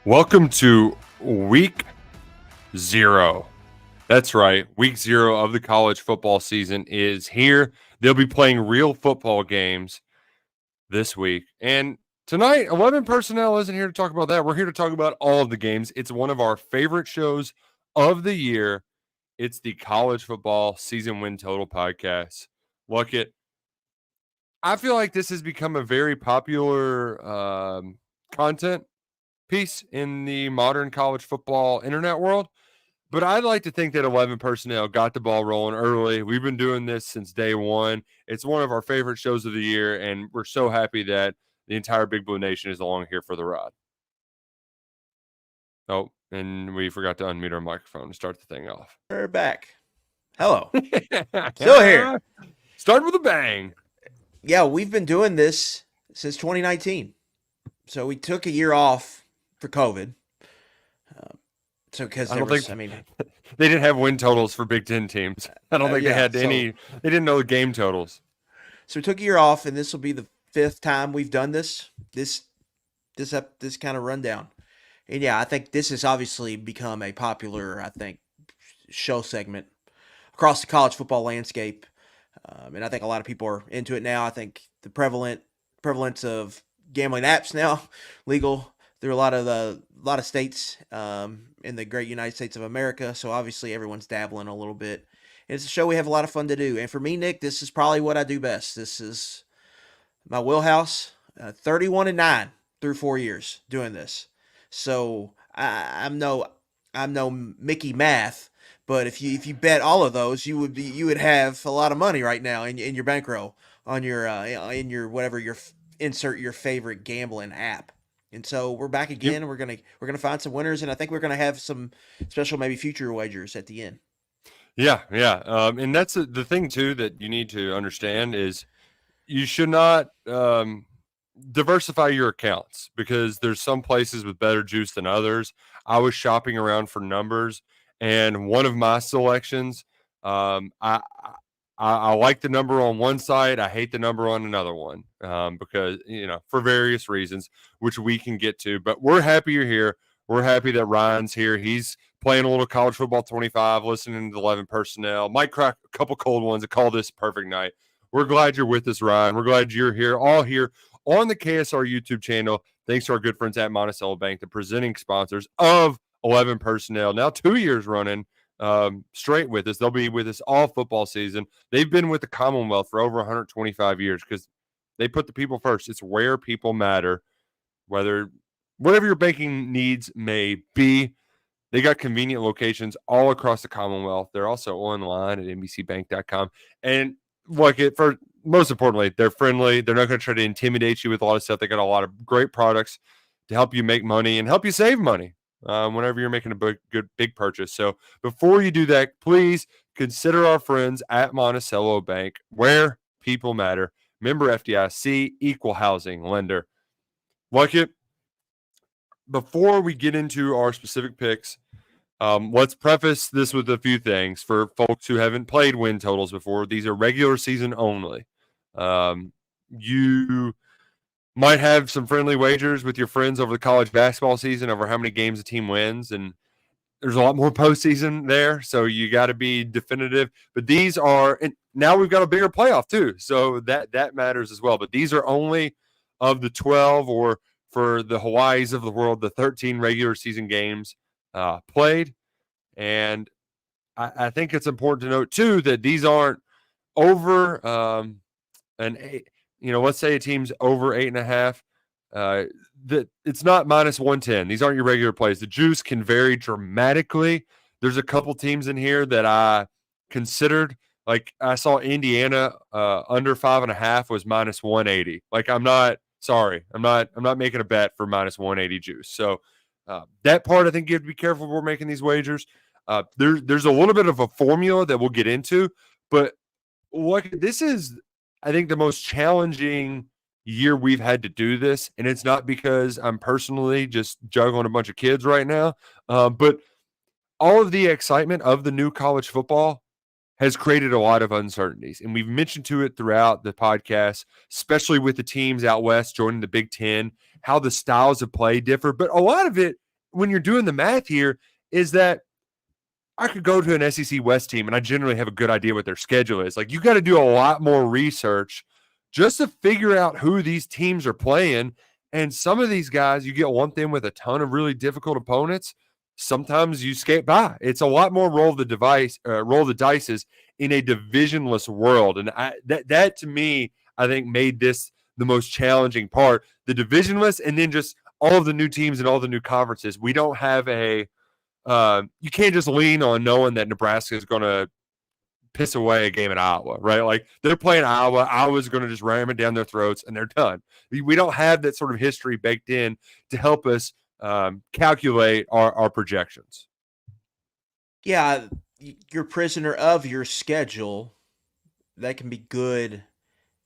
Welcome to week 0. That's right. Week 0 of the college football season is here. They'll be playing real football games this week. And tonight, 11 Personnel isn't here to talk about that. We're here to talk about all of the games. It's one of our favorite shows of the year. It's the College Football Season Win Total podcast. Luckett, I feel like this has become a very popular content piece in the modern college football internet world. But I'd like to think that 11 Personnel got the ball rolling early. We've been doing this since day one. It's one of our favorite shows of the year, and we're so happy that the entire Big Blue Nation is along here for the ride. Oh, and we forgot to unmute our microphone to start the thing off. We're back. Hello. Still here. Start with a bang. Yeah, we've been doing this since 2019. So we took a year off for COVID. Because they didn't have win totals for Big Ten teams. I don't think they had any. They didn't know the game totals. So we took a year off, and this will be the 5th time we've done this kind of rundown. And yeah, I think this has obviously become a popular, show segment across the college football landscape. And I think a lot of people are into it now. I think the prevalence of gambling apps now legal through a lot of states in the great United States of America. So obviously everyone's dabbling a little bit. And it's a show we have a lot of fun to do. And for me, Nick, this is probably what I do best. This is my wheelhouse. 31-9 through 4 years doing this. So I'm no Mickey math, but if you bet all of those, you would have a lot of money right now in your bankroll on your in your whatever your insert your favorite gambling app. And so we're back again. Yep. We're gonna find some winners, and I think we're gonna have some special maybe future wagers at the end. Yeah. And that's the thing too that you need to understand is you should not diversify your accounts because there's some places with better juice than others. I was shopping around for numbers, and one of my selections, I like the number on one side. I hate the number on another one because, for various reasons, which we can get to. But we're happy you're here. We're happy that Ryan's here. He's playing a little college football 25, listening to the 11 Personnel. Might crack a couple cold ones and call this a perfect night. We're glad you're with us, Ryan. We're glad you're here, all here on the KSR YouTube channel. Thanks to our good friends at Monticello Bank, the presenting sponsors of 11 Personnel. Now 2 years running. Straight with us. They'll be with us all football season. They've been with the Commonwealth for over 125 years because they put the people first. It's where people matter, whatever your banking needs may be. They got convenient locations all across the Commonwealth. They're also online at nbcbank.com. And most importantly, they're friendly. They're not going to try to intimidate you with a lot of stuff. They got a lot of great products to help you make money and help you save money whenever you're making a big purchase. So before you do that, please consider our friends at Monticello Bank, where people matter. Member FDIC, equal housing lender. Luckett, before we get into our specific picks, let's preface this with a few things for folks who haven't played win totals before. These are regular season only. You might have some friendly wagers with your friends over the college basketball season over how many games a team wins, and there's a lot more postseason there, so you got to be definitive. But these are, and now we've got a bigger playoff too, so that matters as well. But these are only of the 12, or for the Hawaiis of the world, the 13 regular season games played. And I think it's important to note too that these aren't over an 8. Let's say a team's over 8.5. That it's not minus 110. These aren't your regular plays. The juice can vary dramatically. There's a couple teams in here that I considered. Like I saw Indiana under 5.5 was minus 180. Like I'm not making a bet for minus 180 juice. So that part I think you have to be careful when we're making these wagers. There's a little bit of a formula that we'll get into, but this is, I think, the most challenging year we've had to do this, and it's not because I'm personally just juggling a bunch of kids right now, but all of the excitement of the new college football has created a lot of uncertainties, and we've mentioned to it throughout the podcast, especially with the teams out west joining the Big Ten, how the styles of play differ, but a lot of it when you're doing the math here is that I could go to an SEC West team and I generally have a good idea what their schedule is. Like, you got to do a lot more research just to figure out who these teams are playing. And some of these guys, you get lumped in with a ton of really difficult opponents. Sometimes you skate by. It's a lot more roll the dices in a divisionless world. And that to me, I think made this the most challenging part. The divisionless, and then just all of the new teams and all the new conferences. We don't have you can't just lean on knowing that Nebraska is going to piss away a game at Iowa, right? Like, they're playing Iowa. Iowa's going to just ram it down their throats, and they're done. We don't have that sort of history baked in to help us calculate our projections. Yeah, you're prisoner of your schedule. That can be good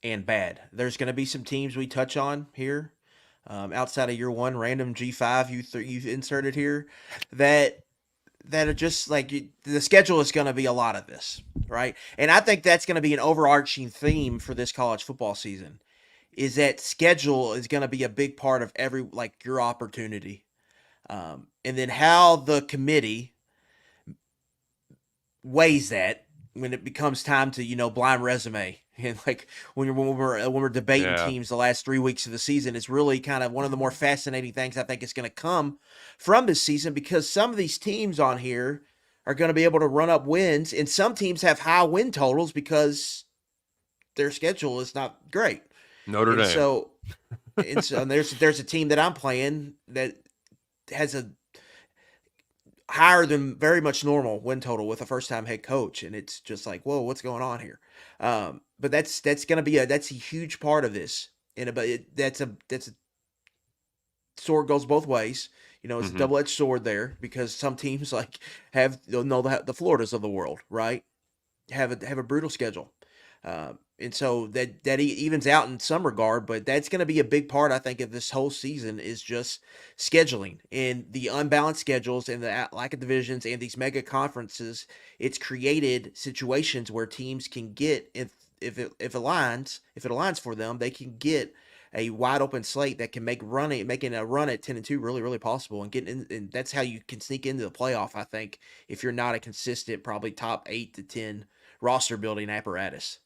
and bad. There's going to be some teams we touch on here, outside of your one random G5 you've inserted here, that are just like the schedule is going to be a lot of this, right? And I think that's going to be an overarching theme for this college football season, is that schedule is going to be a big part of your opportunity. And then how the committee weighs that when it becomes time to, blind resume. And like when we're debating teams the last 3 weeks of the season, it's really kind of one of the more fascinating things I think is going to come from this season, because some of these teams on here are going to be able to run up wins, and some teams have high win totals because their schedule is not great. Notre Dame. So there's a team that I'm playing that has a higher than very much normal win total with a first-time head coach, and it's just like, whoa, what's going on here? But that's going to be that's a huge part of this, that's a sword goes both ways. It's a double-edged sword there, because some teams have the Floridas of the world, right? Have a brutal schedule. And so that evens out in some regard, but that's going to be a big part, I think, of this whole season, is just scheduling and the unbalanced schedules and the lack of divisions and these mega conferences. It's created situations where teams can get, if it aligns for them, they can get a wide open slate that can making a run at 10-2 really, really possible, and getting in, and that's how you can sneak into the playoff, I think, if you're not a consistent, probably top 8 to 10 roster building apparatus.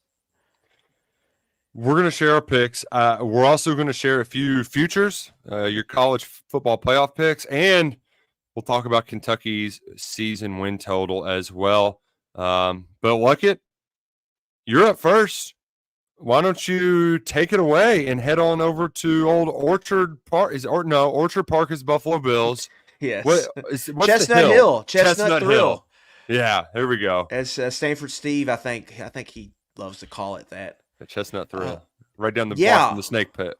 We're going to share our picks. We're also going to share a few futures, your college football playoff picks, and we'll talk about Kentucky's season win total as well. But Luckett, you're up first. Why don't you take it away and head on over to old Orchard Park? Orchard Park is Buffalo Bills. Yes. What's Chestnut Hill. Chestnut Thrill. Hill. Yeah, here we go. As Stanford Steve, I think he loves to call it that. The Chestnut Thrill. Right down the block from the snake pit.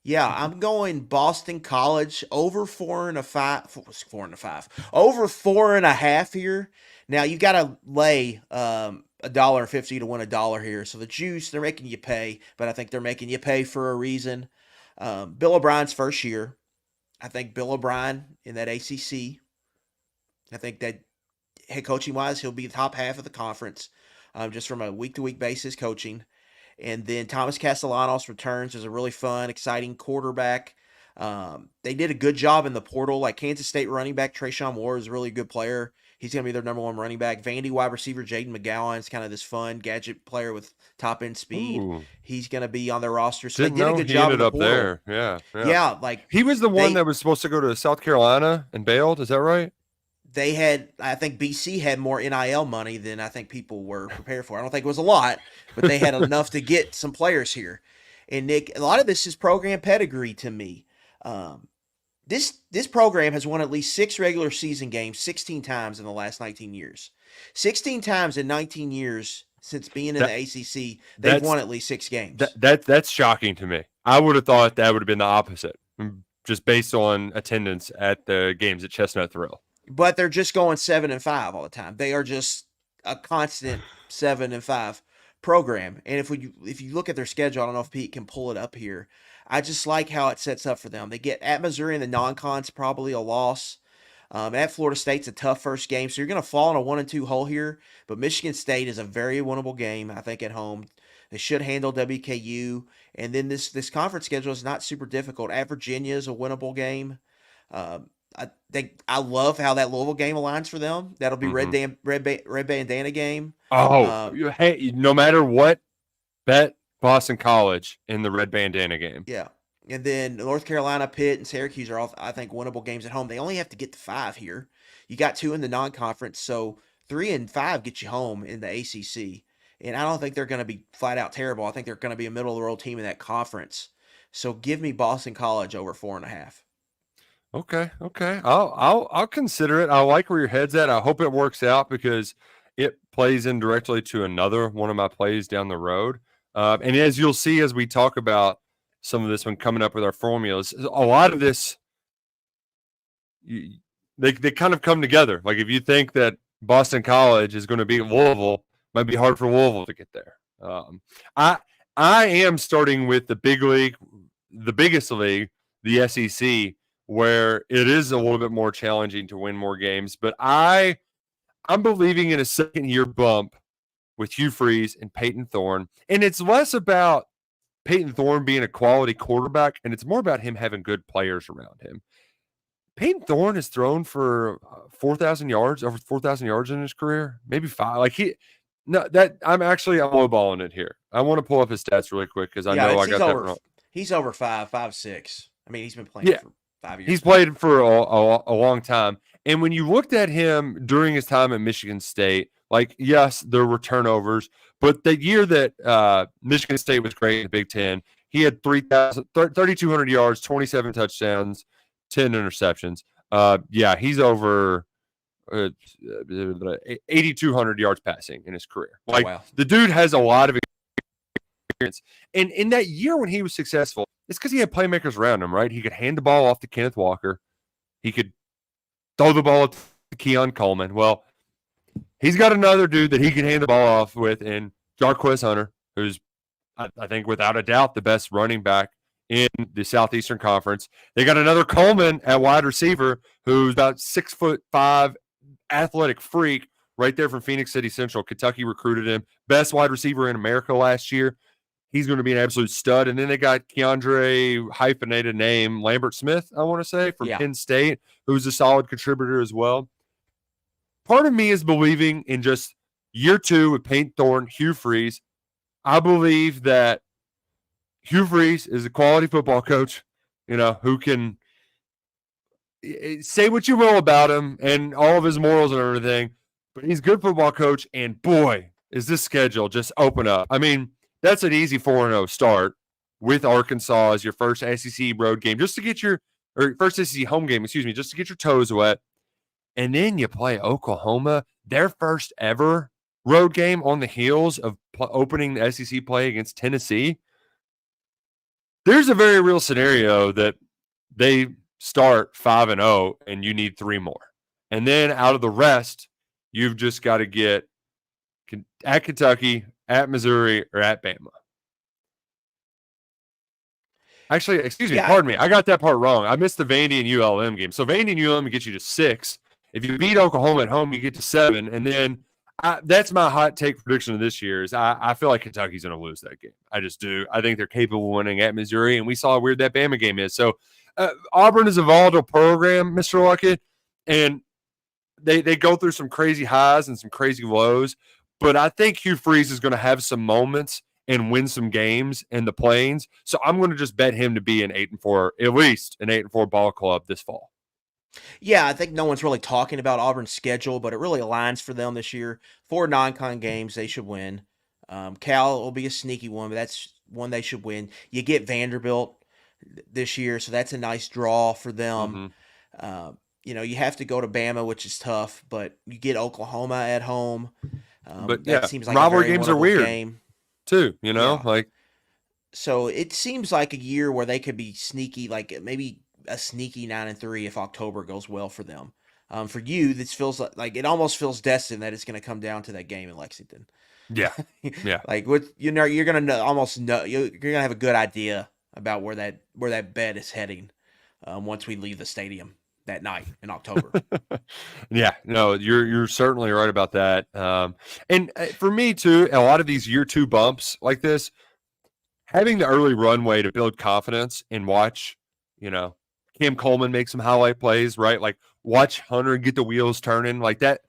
Yeah, I'm going Boston College over 4.5. Over 4.5 here. Now you've got to lay $1.50 to win $1 here. So the juice, they're making you pay, but I think they're making you pay for a reason. Bill O'Brien's first year. I think Bill O'Brien in that ACC. I think that head coaching wise, he'll be the top half of the conference, just from a week to week basis coaching. And then Thomas Castellanos returns as a really fun, exciting quarterback. They did a good job in the portal. Like Kansas State running back Trayshawn Moore is a really good player. He's going to be their number one running back. Vandy wide receiver Jaden McGowan is kind of this fun gadget player with top end speed. Ooh. He's going to be on their roster. So they did Didn't a know good he job ended in the up portal. there. Yeah. Yeah, like he was the one that was supposed to go to South Carolina and bailed. Is that right? They had, I think BC had more NIL money than I think people were prepared for. I don't think it was a lot, but they had enough to get some players here. And Nick, a lot of this is program pedigree to me. This program has won at least 6 regular season games 16 times in the last 19 years. 16 times in 19 years since being in the ACC, they've won at least 6 games. That's shocking to me. I would have thought that would have been the opposite, just based on attendance at the games at Chestnut Thrill. But they're just going 7-5 all the time. They are just a constant 7-5 program. And if you look at their schedule, I don't know if Pete can pull it up here. I just like how it sets up for them. They get at Missouri in the non-con's probably a loss. At Florida State's a tough first game, so you're going to fall in a 1-2 hole here. But Michigan State is a very winnable game, I think, at home. They should handle WKU. And then this conference schedule is not super difficult. At Virginia is a winnable game. I love how that Louisville game aligns for them. That'll be Mm-hmm. red bandana game. Oh, hey, no matter what, bet Boston College in the red bandana game. Yeah. And then North Carolina, Pitt, and Syracuse are all, I think, winnable games at home. They only have to get to 5 here. You got 2 in the non-conference, so 3 and 5 get you home in the ACC. And I don't think they're going to be flat out terrible. I think they're going to be a middle of the road team in that conference. So give me Boston College over 4.5. Okay, okay. I'll consider it. I like where your head's at. I hope it works out because it plays in directly to another one of my plays down the road. And as you'll see as we talk about some of this one coming up with our formulas, a lot of this they kind of come together. Like if you think that Boston College is going to beat Louisville, might be hard for Louisville to get there. I am starting with the big league, the biggest league, the SEC, where it is a little bit more challenging to win more games. But I'm believing in a second-year bump with Hugh Freeze and Peyton Thorne. And it's less about Peyton Thorne being a quality quarterback, and it's more about him having good players around him. Peyton Thorne has thrown for 4,000 yards, over 4,000 yards in his career, maybe 5. Like I'm lowballing it here. I want to pull up his stats really quick because I know I got that wrong. He's over 5'6". I mean, he's been playing for 5 years. He's played for a long time. And when you looked at him during his time at Michigan State, like, yes, there were turnovers, but the year that Michigan State was great in the Big Ten, he had 3,200 yards, 27 touchdowns, 10 interceptions. He's over 8,200 yards passing in his career. Like, the dude has a lot of experience. And in that year when he was successful, it's because he had playmakers around him, right? He could hand the ball off to Kenneth Walker. He could throw the ball to Keon Coleman. Well, he's got another dude that he can hand the ball off with in Jarquez Hunter, who's, I think, without a doubt, the best running back in the Southeastern Conference. They got another Coleman at wide receiver who's about 6'5", athletic freak right there from Phoenix City Central. Kentucky recruited him. Best wide receiver in America last year. He's going to be an absolute stud. And then they got Keandre, hyphenated name, Lambert Smith, I want to say, from Penn State, who's a solid contributor as well. Part of me is believing in just year 2 with Peyton Thorne, Hugh Freeze. I believe that Hugh Freeze is a quality football coach, who can say what you will about him and all of his morals and everything, but he's a good football coach, and boy, is this schedule just open up. I mean, that's an easy 4-0 start with Arkansas as your first SEC road game, just to get first SEC home game, just to get your toes wet. And then you play Oklahoma, their first ever road game on the heels of opening the SEC play against Tennessee. There's a very real scenario that they start 5-0 and you need 3 more. And then out of the rest, you've just got to get at Kentucky, at Missouri, or at Bama. Actually, pardon me. I got that part wrong. I missed the Vandy and ULM game. So Vandy and ULM get you to 6. If you beat Oklahoma at home, you get to 7. And then that's my hot take prediction of this year is I feel like Kentucky's going to lose that game. I just do. I think they're capable of winning at Missouri, and we saw how weird that Bama game is. So Auburn is a volatile program, Mr. Luckett, and they go through some crazy highs and some crazy lows. But I think Hugh Freeze is going to have some moments and win some games in the Plains. So I'm going to just bet him to be an 8-4, at least an 8-4 ball club this fall. Yeah, I think no one's really talking about Auburn's schedule, but it really aligns for them this year. 4 non-con games they should win. Cal will be a sneaky one, but that's one they should win. You get Vanderbilt this year, so that's a nice draw for them. Mm-hmm. You have to go to Bama, which is tough, but you get Oklahoma at home. But that seems like rivalry games are weird game. Too. So it seems like a year where they could be sneaky, like maybe a sneaky 9-3 if October goes well for them. For you, this feels like it almost feels destined that it's going to come down to that game in Lexington. Yeah, yeah. Like you're going to almost know you're going to have a good idea about where that bet is heading once we leave the stadium that night in October. Yeah, no, you're certainly right about that. And for me too, a lot of these year 2 bumps like this, having the early runway to build confidence and watch, Cam Coleman make some highlight plays, right? Like watch Hunter get the wheels turning like that.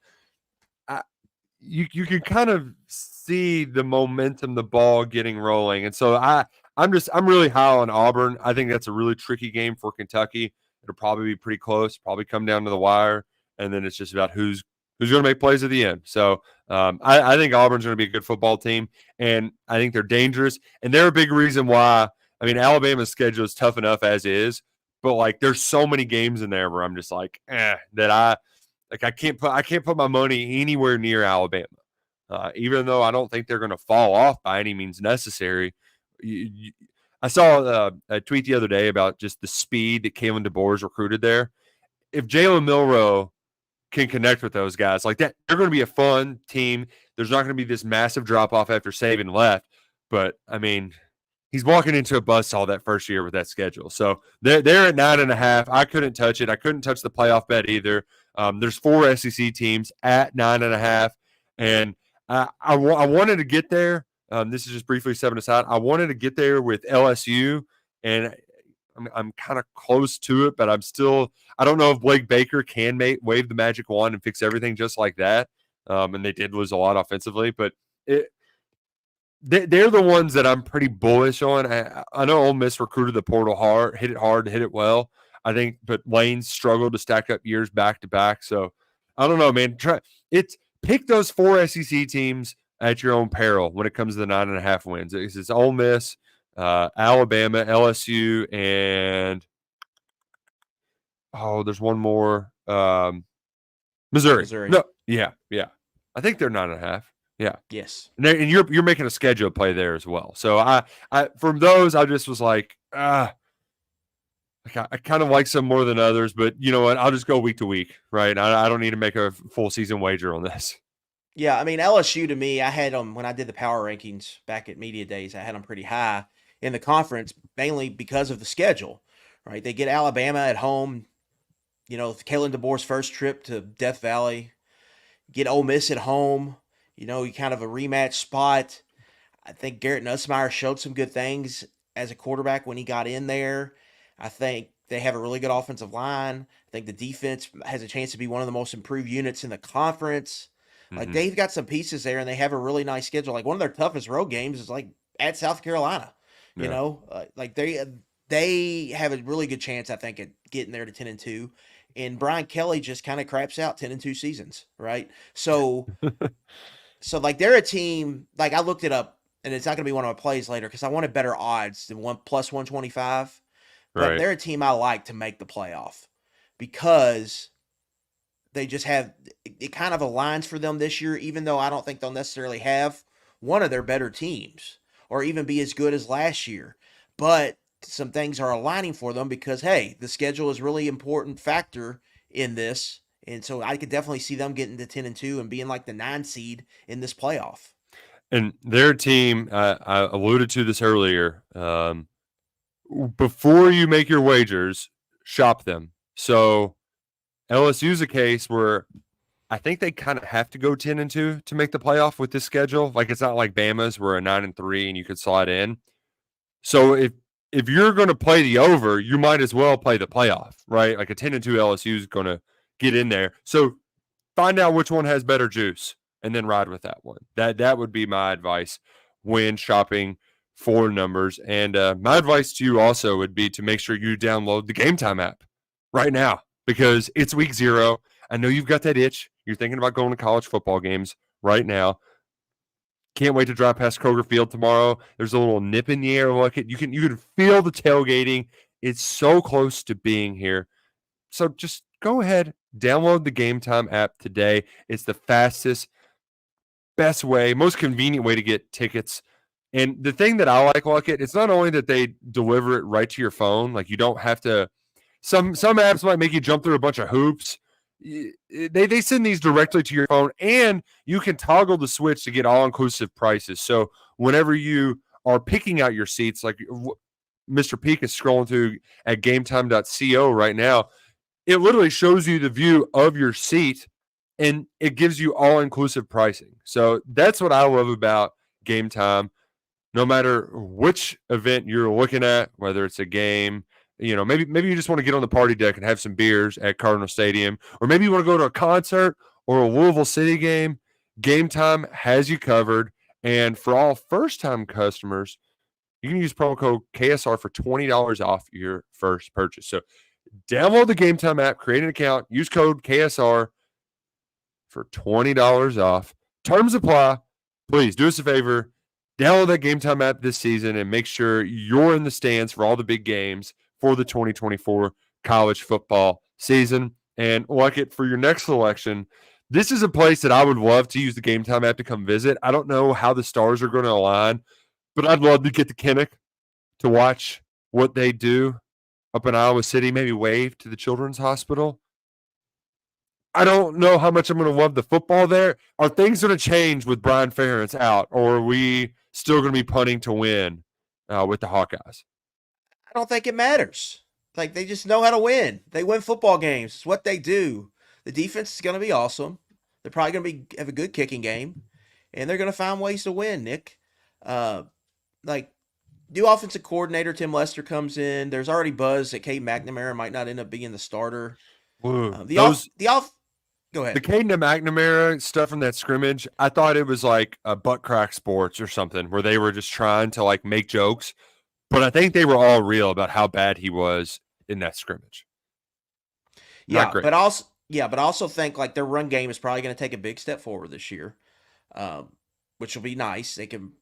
You can kind of see the momentum, the ball getting rolling. And so I'm really high on Auburn. I think that's a really tricky game for Kentucky. It'll probably be pretty close, probably come down to the wire, and then it's just about who's going to make plays at the end. So I think Auburn's going to be a good football team, and I think they're dangerous, and they're a big reason why. I mean, Alabama's schedule is tough enough as is, but like there's so many games in there where I'm just like, that I can't put my money anywhere near Alabama, even though I don't think they're going to fall off by any means necessary. I saw a tweet the other day about just the speed that Kalen DeBoer's recruited there. If Jalen Milroe can connect with those guys like that, they're going to be a fun team. There's not going to be this massive drop off after Saban left, but I mean, he's walking into a buzzsaw that first year with that schedule. So they're at 9.5. I couldn't touch it. I couldn't touch the playoff bet either. There's 4 SEC teams at 9.5, and I wanted to get there. This is just briefly stepping aside. I wanted to get there with LSU, and I'm kind of close to it, but I don't know if Blake Baker can wave the magic wand and fix everything just like that. And they did lose a lot offensively, but they're the ones that I'm pretty bullish on. I know Ole Miss recruited the portal hard, hit it well. I think, but Lane struggled to stack up years back to back. So I don't know, man. Pick those 4 SEC teams at your own peril when it comes to the 9.5 wins. It's Ole Miss, Alabama, LSU, and there's one more. Missouri. No, yeah. I think they're 9.5. Yeah. Yes. And you're making a schedule play there as well. So I from those, I just was like, I kind of like some more than others, but you know what? I'll just go week to week, right? I don't need to make a full season wager on this. Yeah, I mean, LSU to me, I had them when I did the power rankings back at Media Days, I had them pretty high in the conference, mainly because of the schedule, right? They get Alabama at home, Kalen DeBoer's first trip to Death Valley, get Ole Miss at home, kind of a rematch spot. I think Garrett Nussmeier showed some good things as a quarterback when he got in there. I think they have a really good offensive line. I think the defense has a chance to be one of the most improved units in the conference. Like, they've got some pieces there, and they have a really nice schedule. Like, one of their toughest road games is, like, at South Carolina. Like, they have a really good chance, I think, at getting there to 10-2. And Brian Kelly just kind of craps out 10-2 seasons, right? So, like, they're a team. Like, I looked it up, and it's not going to be one of my plays later because I wanted better odds than plus 125. But they're a team I like to make the playoff because they just have it kind of aligns for them this year, even though I don't think they'll necessarily have one of their better teams or even be as good as last year. But some things are aligning for them because, hey, the schedule is a really important factor in this. And so I could definitely see them getting to 10-2 and being like the 9 seed in this playoff. And their team, I alluded to this earlier, before you make your wagers, shop them. So LSU's a case where I think they kind of have to go 10-2 to make the playoff with this schedule. Like, it's not like Bama's where a 9-3 and you could slide in. So if you're going to play the over, you might as well play the playoff, right? Like a 10-2 LSU is going to get in there. So find out which one has better juice and then ride with that one. That would be my advice when shopping for numbers. And my advice to you also would be to make sure you download the Game Time app right now because it's week 0. I know you've got that itch. You're thinking about going to college football games right now. Can't wait to drive past Kroger Field tomorrow. There's a little nip in the air. Look, you can feel the tailgating. It's so close to being here. So just go ahead, download the Game Time app today. It's the fastest, best way, most convenient way to get tickets. And the thing that I like it, it's not only that they deliver it right to your phone. Like, you don't have to. Some apps might make you jump through a bunch of hoops. They send these directly to your phone, and you can toggle the switch to get all-inclusive prices. So whenever you are picking out your seats, like Mr. Peak is scrolling through at gametime.co right now, it literally shows you the view of your seat, and it gives you all-inclusive pricing. So that's what I love about Game Time. No matter which event you're looking at, whether it's a game, maybe you just want to get on the party deck and have some beers at Cardinal Stadium, or maybe you want to go to a concert or a Louisville City game. Game Time has you covered. And for all first-time customers, you can use promo code KSR for $20 off your first purchase. So download the Game Time app, create an account, use code KSR for $20 off. Terms apply. Please do us a favor. Download that Game Time app this season and make sure you're in the stands for all the big games for the 2024 college football season. And Luckett, for your next selection, this is a place that I would love to use the Game Time app to come visit. I don't know how the stars are going to align, but I'd love to get to Kinnick to watch what they do up in Iowa City, maybe wave to the Children's Hospital. I don't know how much I'm going to love the football there. Are things going to change with Brian Ferentz out, or are we still going to be punting to win with the Hawkeyes? I don't think it matters. Like, they just know how to win. They win football games. It's what they do. The defense is going to be awesome. They're probably going to have a good kicking game, and they're going to find ways to win, Nick. New offensive coordinator Tim Lester comes in. There's already buzz that Cade McNamara might not end up being the starter. Go ahead. The Caden McNamara stuff from that scrimmage, I thought it was like a butt crack sports or something where they were just trying to like make jokes, but I think they were all real about how bad he was in that scrimmage. But I also think like their run game is probably going to take a big step forward this year, which will be nice. They can,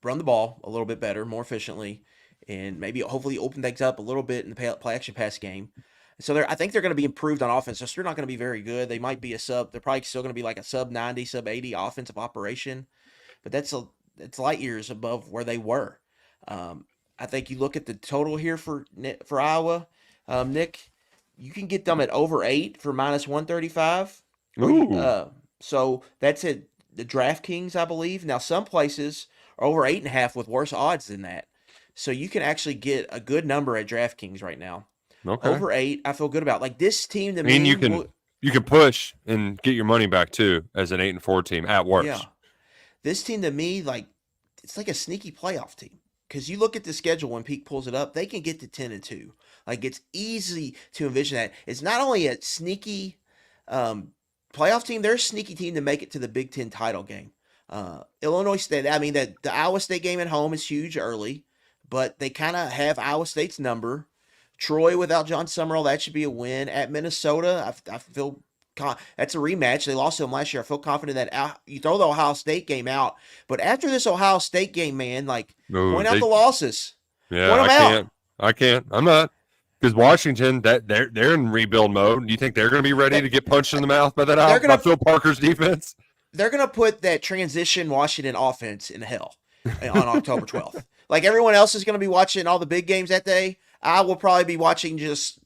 run the ball a little bit better, more efficiently, and maybe hopefully open things up a little bit in the play action pass game. So I think they're going to be improved on offense. They're still not going to be very good. They might be they're probably still going to be like a sub 90, sub 80 offensive operation, but it's light years above where they were. I think you look at the total here for Iowa, Nick, you can get them at over 8 for minus 135. So that's at the DraftKings, I believe. Now, some places are over 8.5 with worse odds than that. So you can actually get a good number at DraftKings right now. Okay. Over 8, I feel good about. Like this team to me. And you can push and get your money back too as an 8-4 team at worst. Yeah. This team to me, like it's like a sneaky playoff team. Because you look at the schedule when Peak pulls it up, they can get to 10-2. Like it's easy to envision that. It's not only a sneaky playoff team, they're a sneaky team to make it to the Big Ten title game. Illinois State, the Iowa State game at home is huge early, but they kind of have Iowa State's number. Troy without John Summerall, that should be a win. At Minnesota, I feel that's a rematch. They lost to them last year. I feel confident that you throw the Ohio State game out. But after this Ohio State game, man, point out the losses. Yeah, I can't. I'm not. Because Washington, they're in rebuild mode. Do you think they're going to be ready to get punched in the mouth by by Phil Parker's defense? They're going to put that transition Washington offense in hell on October 12th. Like everyone else is going to be watching all the big games that day. I will probably be watching just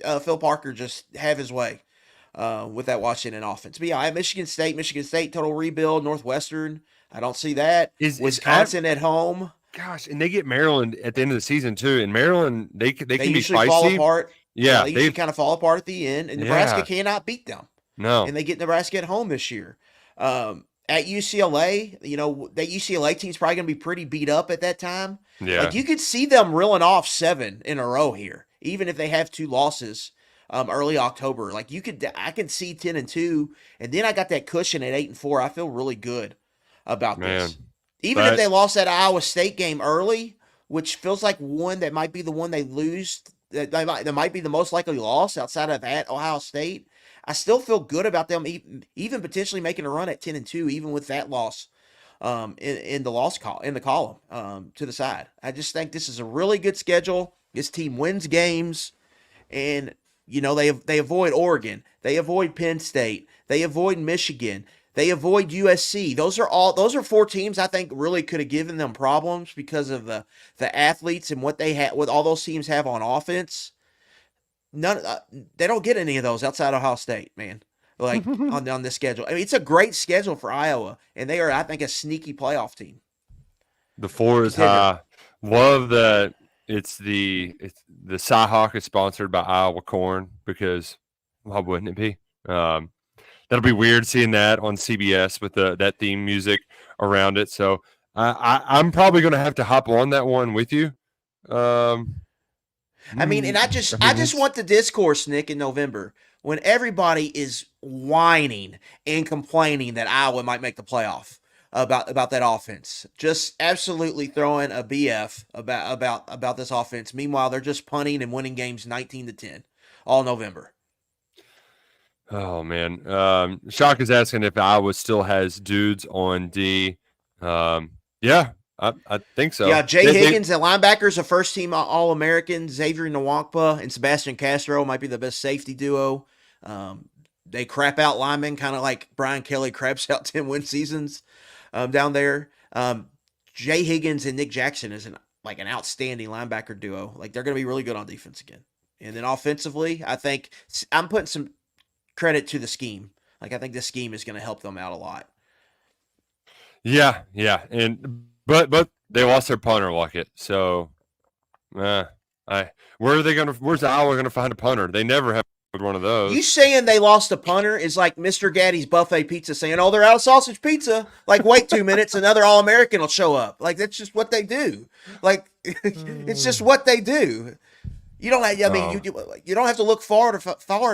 Phil Parker just have his way with that Washington offense. But yeah, I have Michigan State total rebuild. Northwestern, I don't see that. Wisconsin at home. Gosh, and they get Maryland at the end of the season too. And Maryland, they can be usually feisty. Fall apart. Yeah, they usually kind of fall apart at the end. And Nebraska cannot beat them. No, and they get Nebraska at home this year. At UCLA, that UCLA team's probably going to be pretty beat up at that time. Yeah. Like you could see them reeling off 7 in a row here, even if they have 2 losses early October. Like I can see 10-2, and then I got that cushion at 8-4. I feel really good about this. Even if they lost that Iowa State game early, which feels like one that might be the one they lose, that might be the most likely loss outside of at Ohio State. I still feel good about them even potentially making a run at 10-2, even with that loss in the column to the side. I just think this is a really good schedule. This team wins games, and they avoid Oregon, they avoid Penn State, they avoid Michigan, they avoid USC. Those are 4 teams I think really could have given them problems because of the athletes and what all those teams have on offense. They don't get any of those outside Ohio State, man. Like on this schedule. I mean, it's a great schedule for Iowa, and they are, I think, a sneaky playoff team. The 4 is high. Love that it's the Cyhawk is sponsored by Iowa Corn, because why wouldn't it be? That'll be weird seeing that on CBS with that theme music around it. So I'm probably going to have to hop on that one with you. I mean, and I just it's want the discourse, Nick, in November when everybody is whining and complaining that Iowa might make the playoff about that offense. Just absolutely throwing a BF about this offense. Meanwhile, they're just punting and winning games 19-10 all November. Oh man, Shock is asking if Iowa still has dudes on D. Yeah, I think so. Yeah, Jay Higgins, the linebackers, a first-team All-American. Xavier Nwankpa and Sebastian Castro might be the best safety duo. They crap out linemen, kind of like Brian Kelly craps out 10-win seasons down there. Jay Higgins and Nick Jackson is an outstanding linebacker duo. Like, they're going to be really good on defense again. And then offensively, I think I'm putting some credit to the scheme. Like, I think the scheme is going to help them out a lot. Yeah, and but they lost their punter, Luckett. So, where's Iowa gonna find a punter? They never have one of those. You saying they lost a punter is like Mr. Gaddy's Buffet Pizza saying, "Oh, they're out of sausage pizza." Like, wait 2 minutes, another All-American will show up. Like, that's just what they do. Like, it's just what they do. You don't have, I mean, you don't have to look far to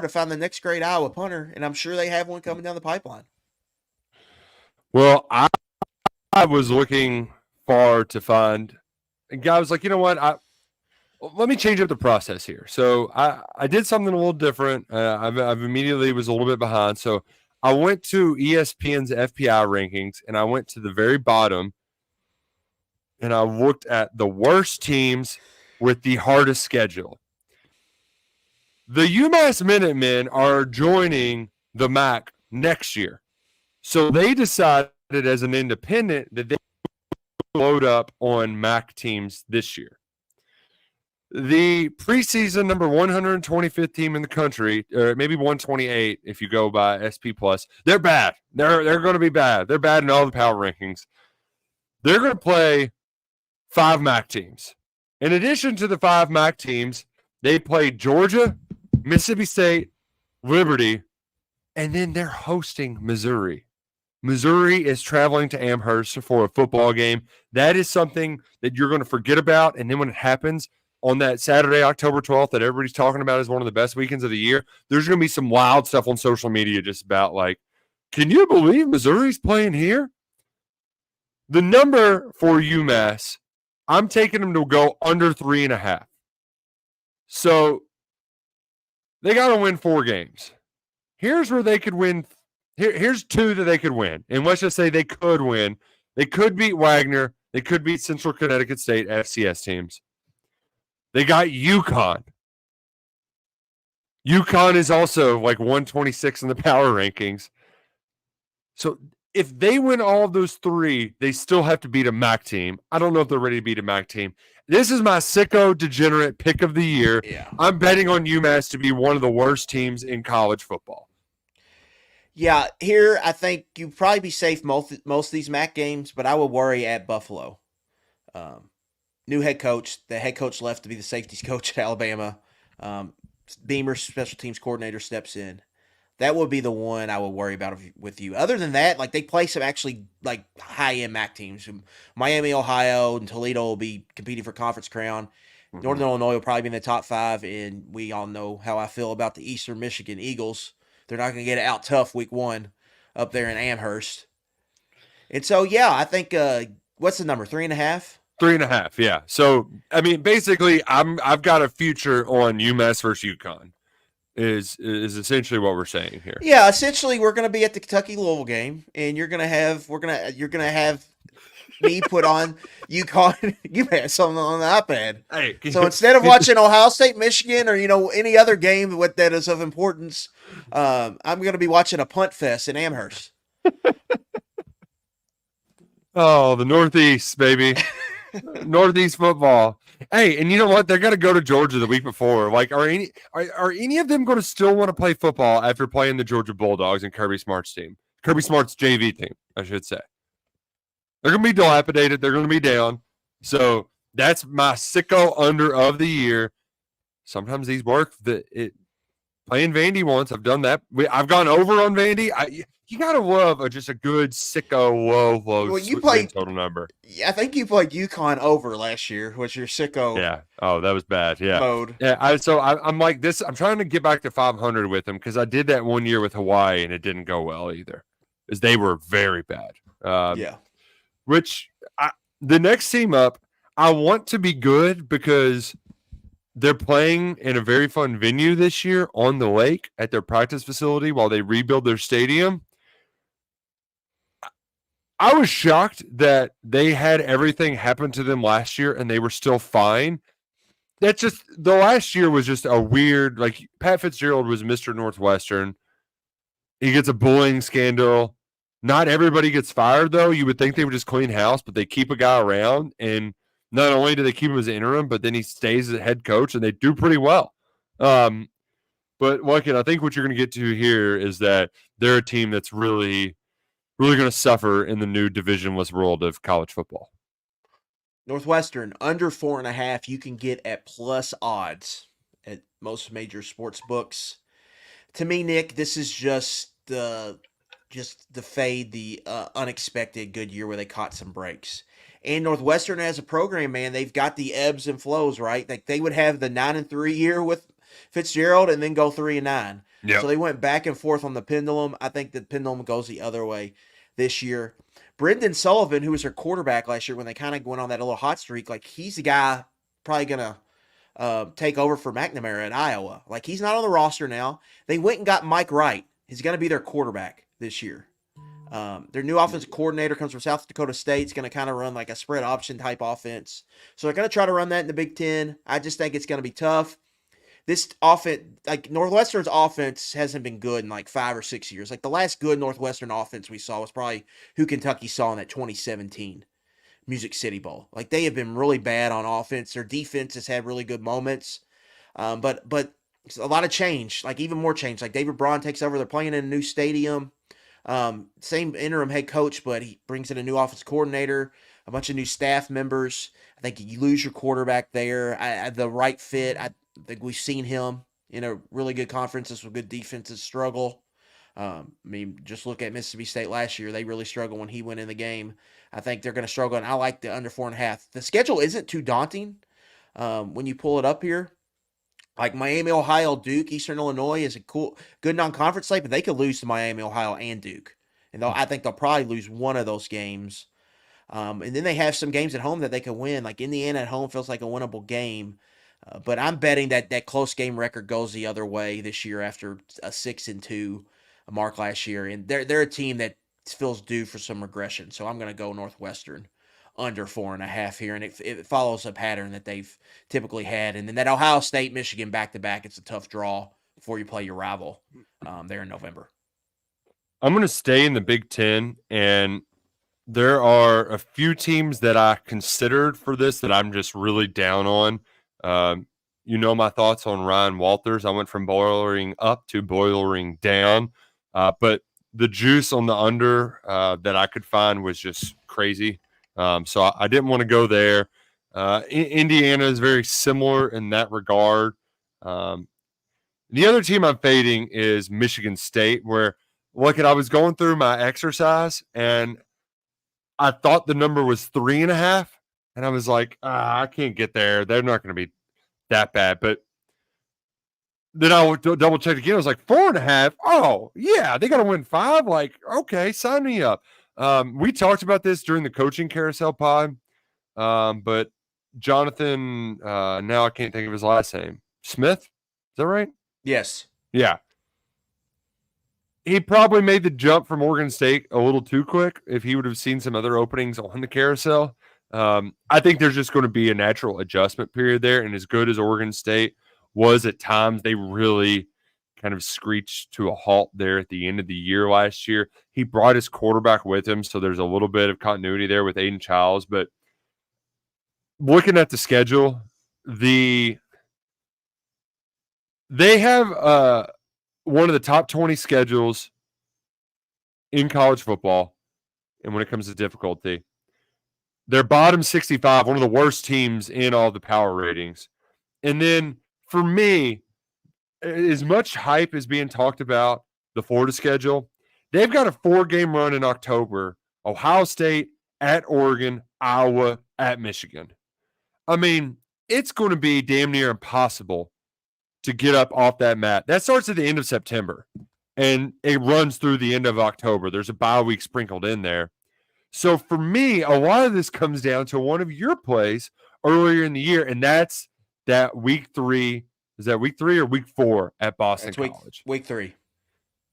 find the next great Iowa punter, and I'm sure they have one coming down the pipeline. Well, I was looking far to find a guy. I was like, you know what? Let me change up the process here. So I did something a little different. I've immediately was a little bit behind. So I went to ESPN's FPI rankings, and I went to the very bottom, and I looked at the worst teams with the hardest schedule. The UMass Minutemen are joining the MAC next year. So they decided as an independent that they load up on MAC teams this year. The preseason number 125th team in the country, or maybe 128 if you go by SP Plus, they're bad. They're going to be bad. They're bad in all the power rankings. They're going to play 5 MAC teams. In addition to the 5 MAC teams, they play Georgia, Mississippi State, Liberty, and then they're hosting Missouri. Missouri is traveling to Amherst for a football game. That is something that you're going to forget about. And then when it happens on that Saturday, October 12th, that everybody's talking about as one of the best weekends of the year, there's going to be some wild stuff on social media just about like, can you believe Missouri's playing here? The number for UMass, I'm taking them to go under 3.5. So they got to win 4 games. Here's where they could win. Here's 2 that they could win. And let's just say they could win. They could beat Wagner. They could beat Central Connecticut State FCS teams. They got UConn. UConn is also like 126 in the power rankings. So if they win all of those 3, they still have to beat a MAC team. I don't know if they're ready to beat a MAC team. This is my sicko degenerate pick of the year. Yeah. I'm betting on UMass to be one of the worst teams in college football. Yeah, here I think you'd probably be safe most of these MAC games, but I would worry at Buffalo. New head coach. The head coach left to be the safeties coach at Alabama. Beamer, special teams coordinator, steps in. That would be the one I would worry about with you. Other than that, like they play some actually like high-end MAC teams. Miami, Ohio, and Toledo will be competing for conference crown. Mm-hmm. Northern Illinois will probably be in the top 5, and we all know how I feel about the Eastern Michigan Eagles. They're not going to get it out tough week 1 up there in Amherst. And so, yeah, I think what's the number? 3.5? 3.5, yeah. So, I mean, basically, I've got a future on UMass versus UConn. Is essentially what we're saying here. Yeah, essentially, we're going to be at the Kentucky Louisville game, and you're going to have me put on UConn UMass something on the iPad. Hey, so instead of watching Ohio State, Michigan, or any other game that is of importance, I'm going to be watching a punt fest in Amherst. Oh, the Northeast, baby. Northeast football. Hey, and you know what? They're going to go to Georgia the week before. Like, are any of them going to still want to play football after playing the Georgia Bulldogs and Kirby Smart's team? Kirby Smart's JV team, I should say. They're going to be dilapidated. They're going to be down. So that's my sicko under of the year. Sometimes these work. playing Vandy once. I've done that. I've gone over on Vandy. You gotta love just a good sicko low Well, you win played. total number. I think you played UConn over last year. Was your sicko Yeah. Oh, that was bad. Yeah. mode? Yeah. I'm like this. I'm trying to get back to 500 with them because I did that one year with Hawaii and it didn't go well either, because they were very bad. Yeah. Which the next team up, I want to be good because they're playing in a very fun venue this year on the lake at their practice facility while they rebuild their stadium. I was shocked that they had everything happen to them last year and they were still fine. That's just the last year was just a weird, like Pat Fitzgerald was Mr. Northwestern. He gets a bullying scandal. Not everybody gets fired, though. You would think they would just clean house, but they keep a guy around. And not only do they keep him as an interim, but then he stays as a head coach, and they do pretty well. But Luckett, I think what you're going to get to here is that they're a team that's really, really going to suffer in the new divisionless world of college football. Northwestern under 4.5. You can get at plus odds at most major sports books. To me, Nick, this is just the fade, the unexpected good year where they caught some breaks. And Northwestern as a program, man, they've got the ebbs and flows, right? Like they would have the 9-3 year with Fitzgerald and then go 3-9. Yep. So they went back and forth on the pendulum. I think the pendulum goes the other way this year. Brendan Sullivan, who was their quarterback last year when they kind of went on that little hot streak, like he's the guy probably going to take over for McNamara at Iowa. Like he's not on the roster now. They went and got Mike Wright. He's going to be their quarterback this year. Their new offensive coordinator comes from South Dakota State. It's going to kind of run like a spread option type offense. So they're going to try to run that in the Big Ten. I just think it's going to be tough. This offense, like Northwestern's offense hasn't been good in like 5 or 6 years. Like the last good Northwestern offense we saw was probably who Kentucky saw in that 2017 Music City Bowl. Like they have been really bad on offense. Their defense has had really good moments. But a lot of change, like even more change. Like David Braun takes over. They're playing in a new stadium. Same interim head coach, but he brings in a new offense coordinator, a bunch of new staff members. I think you lose your quarterback there. The right fit. I think we've seen him in a really good conferences with good defenses struggle. I mean, just look at Mississippi State last year. They really struggled when he went in the game. I think they're going to struggle, and I like the under 4.5. The schedule isn't too daunting when you pull it up here. Like Miami, Ohio, Duke, Eastern Illinois is a good non-conference slate, but they could lose to Miami, Ohio, and Duke. And I think they'll probably lose one of those games. And then they have some games at home that they could win. Like Indiana at home feels like a winnable game. But I'm betting that close game record goes the other way this year after a 6-2 mark last year. And they're a team that feels due for some regression. So I'm going to go Northwestern under 4.5 here, and it follows a pattern that they've typically had. And then that Ohio State, Michigan back-to-back, it's a tough draw before you play your rival there in November. I'm going to stay in the Big Ten, and there are a few teams that I considered for this that I'm just really down on. You know my thoughts on Ryan Walters. I went from boiling up to boiling down, but the juice on the under that I could find was just crazy. So I didn't want to go there. Indiana is very similar in that regard. The other team I'm fading is Michigan State, where I was going through my exercise and I thought the number was 3.5, and I was like, I can't get there. They're not going to be that bad. But then I would double check again. I was like 4.5. Oh yeah, they got to win 5. Like, okay, sign me up. We talked about this during the coaching carousel pod, but Jonathan, now I can't think of his last name. Smith, is that right? Yes. Yeah. He probably made the jump from Oregon State a little too quick if he would have seen some other openings on the carousel. I think there's just going to be a natural adjustment period there, and as good as Oregon State was at times, they really kind of screeched to a halt there at the end of the year last year. He brought his quarterback with him, so there's a little bit of continuity there with Aiden Childs. But looking at the schedule, they have one of the top 20 schedules in college football, and when it comes to difficulty, they're bottom 65, one of the worst teams in all the power ratings. And then for me, as much hype is being talked about the Florida schedule, they've got a 4-game run in October. Ohio State, at Oregon, Iowa, at Michigan. I mean, it's going to be damn near impossible to get up off that mat. That starts at the end of September, and it runs through the end of October. There's a bye week sprinkled in there. So for me, a lot of this comes down to one of your plays earlier in the year, and that's that week 3. Is that week 3 or week 4 at Boston College? Week 3.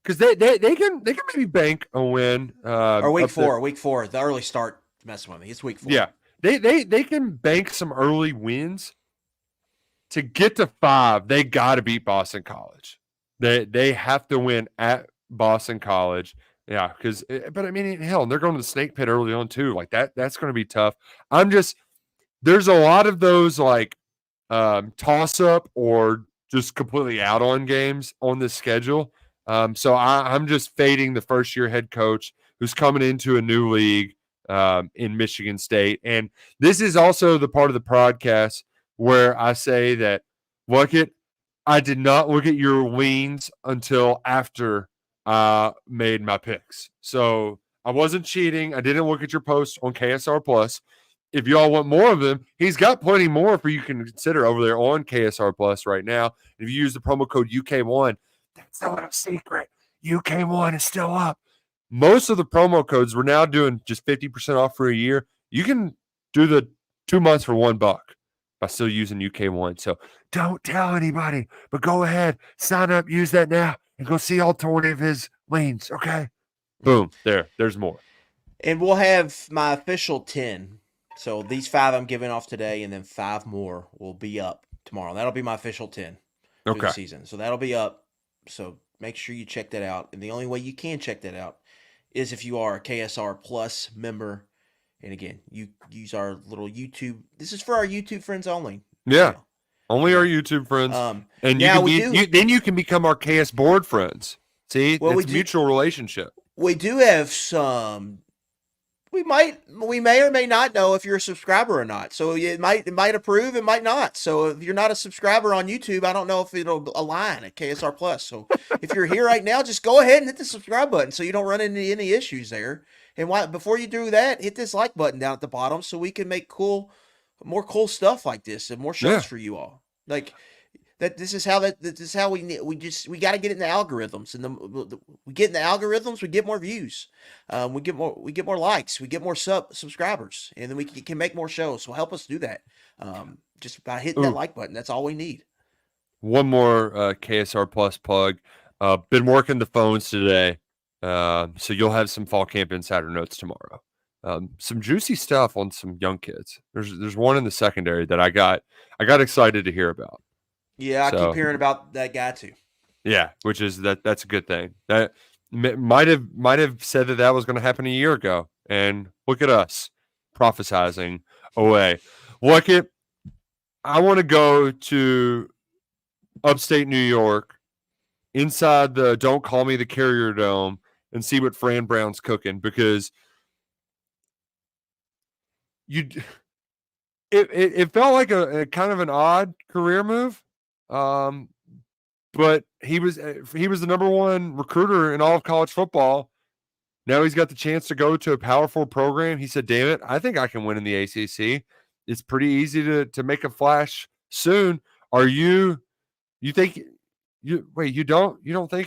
Because they can maybe bank a win. Or week 4. Week 4. The early start messing with me. It's week 4. Yeah. They can bank some early wins. To get to 5, they got to beat Boston College. They have to win at Boston College. Yeah, but I mean, hell, they're going to the snake pit early on too. Like that's going to be tough. There's a lot of those like toss up or just completely out on games on this schedule. So I'm just fading the first year head coach who's coming into a new league in Michigan State. And this is also the part of the podcast where I say that, Luckett, I did not look at your leans until after I made my picks. So I wasn't cheating. I didn't look at your post on KSR Plus. If y'all want more of them, he's got plenty more for you can consider over there on KSR Plus right now. If you use the promo code UK1, that's not a secret. UK1 is still up. Most of the promo codes we're now doing just 50% off for a year. You can do the 2 months for $1 by still using UK1. So don't tell anybody, but go ahead, sign up, use that now, and go see all 20 of his leans. Okay. Boom. There's more. And we'll have my official 10. So these 5 I'm giving off today, and then 5 more will be up tomorrow. That'll be my official 10 for the season. So that'll be up. So make sure you check that out. And the only way you can check that out is if you are a KSR Plus member. And again, you use our little YouTube. This is for our YouTube friends only. Yeah. Only our YouTube friends. And then you can become our KS board friends. See, it's a mutual relationship. We do have some. We may or may not know if you're a subscriber or not. So it might approve, it might not. So if you're not a subscriber on YouTube, I don't know if it'll align at KSR Plus. So if you're here right now, just go ahead and hit the subscribe button so you don't run into any issues there. And before you do that, hit this like button down at the bottom so we can make more cool stuff like this and more shows for you all. Like that. This is how we got to get in the algorithms, and we get in the algorithms, we get more views, we get more likes, we get more subscribers, and then we can make more shows. So help us do that. Just by hitting that like button. That's all we need. One more KSR Plus plug. Been working the phones today. So you'll have some fall camp insider notes tomorrow. Some juicy stuff on some young kids. There's one in the secondary that I got excited to hear about. Yeah, I keep hearing about that guy too. Yeah, which is that's a good thing. That might have said that was going to happen a year ago, and look at us prophesizing away. Luckett, I want to go to upstate New York, inside the Don't Call Me the Carrier Dome, and see what Fran Brown's cooking, because it felt like a kind of an odd career move. But he was the number 1 recruiter in all of college football. Now he's got the chance to go to a Power 4 program. He said, damn it, I think I can win in the ACC. It's pretty easy to make a flash soon. You don't think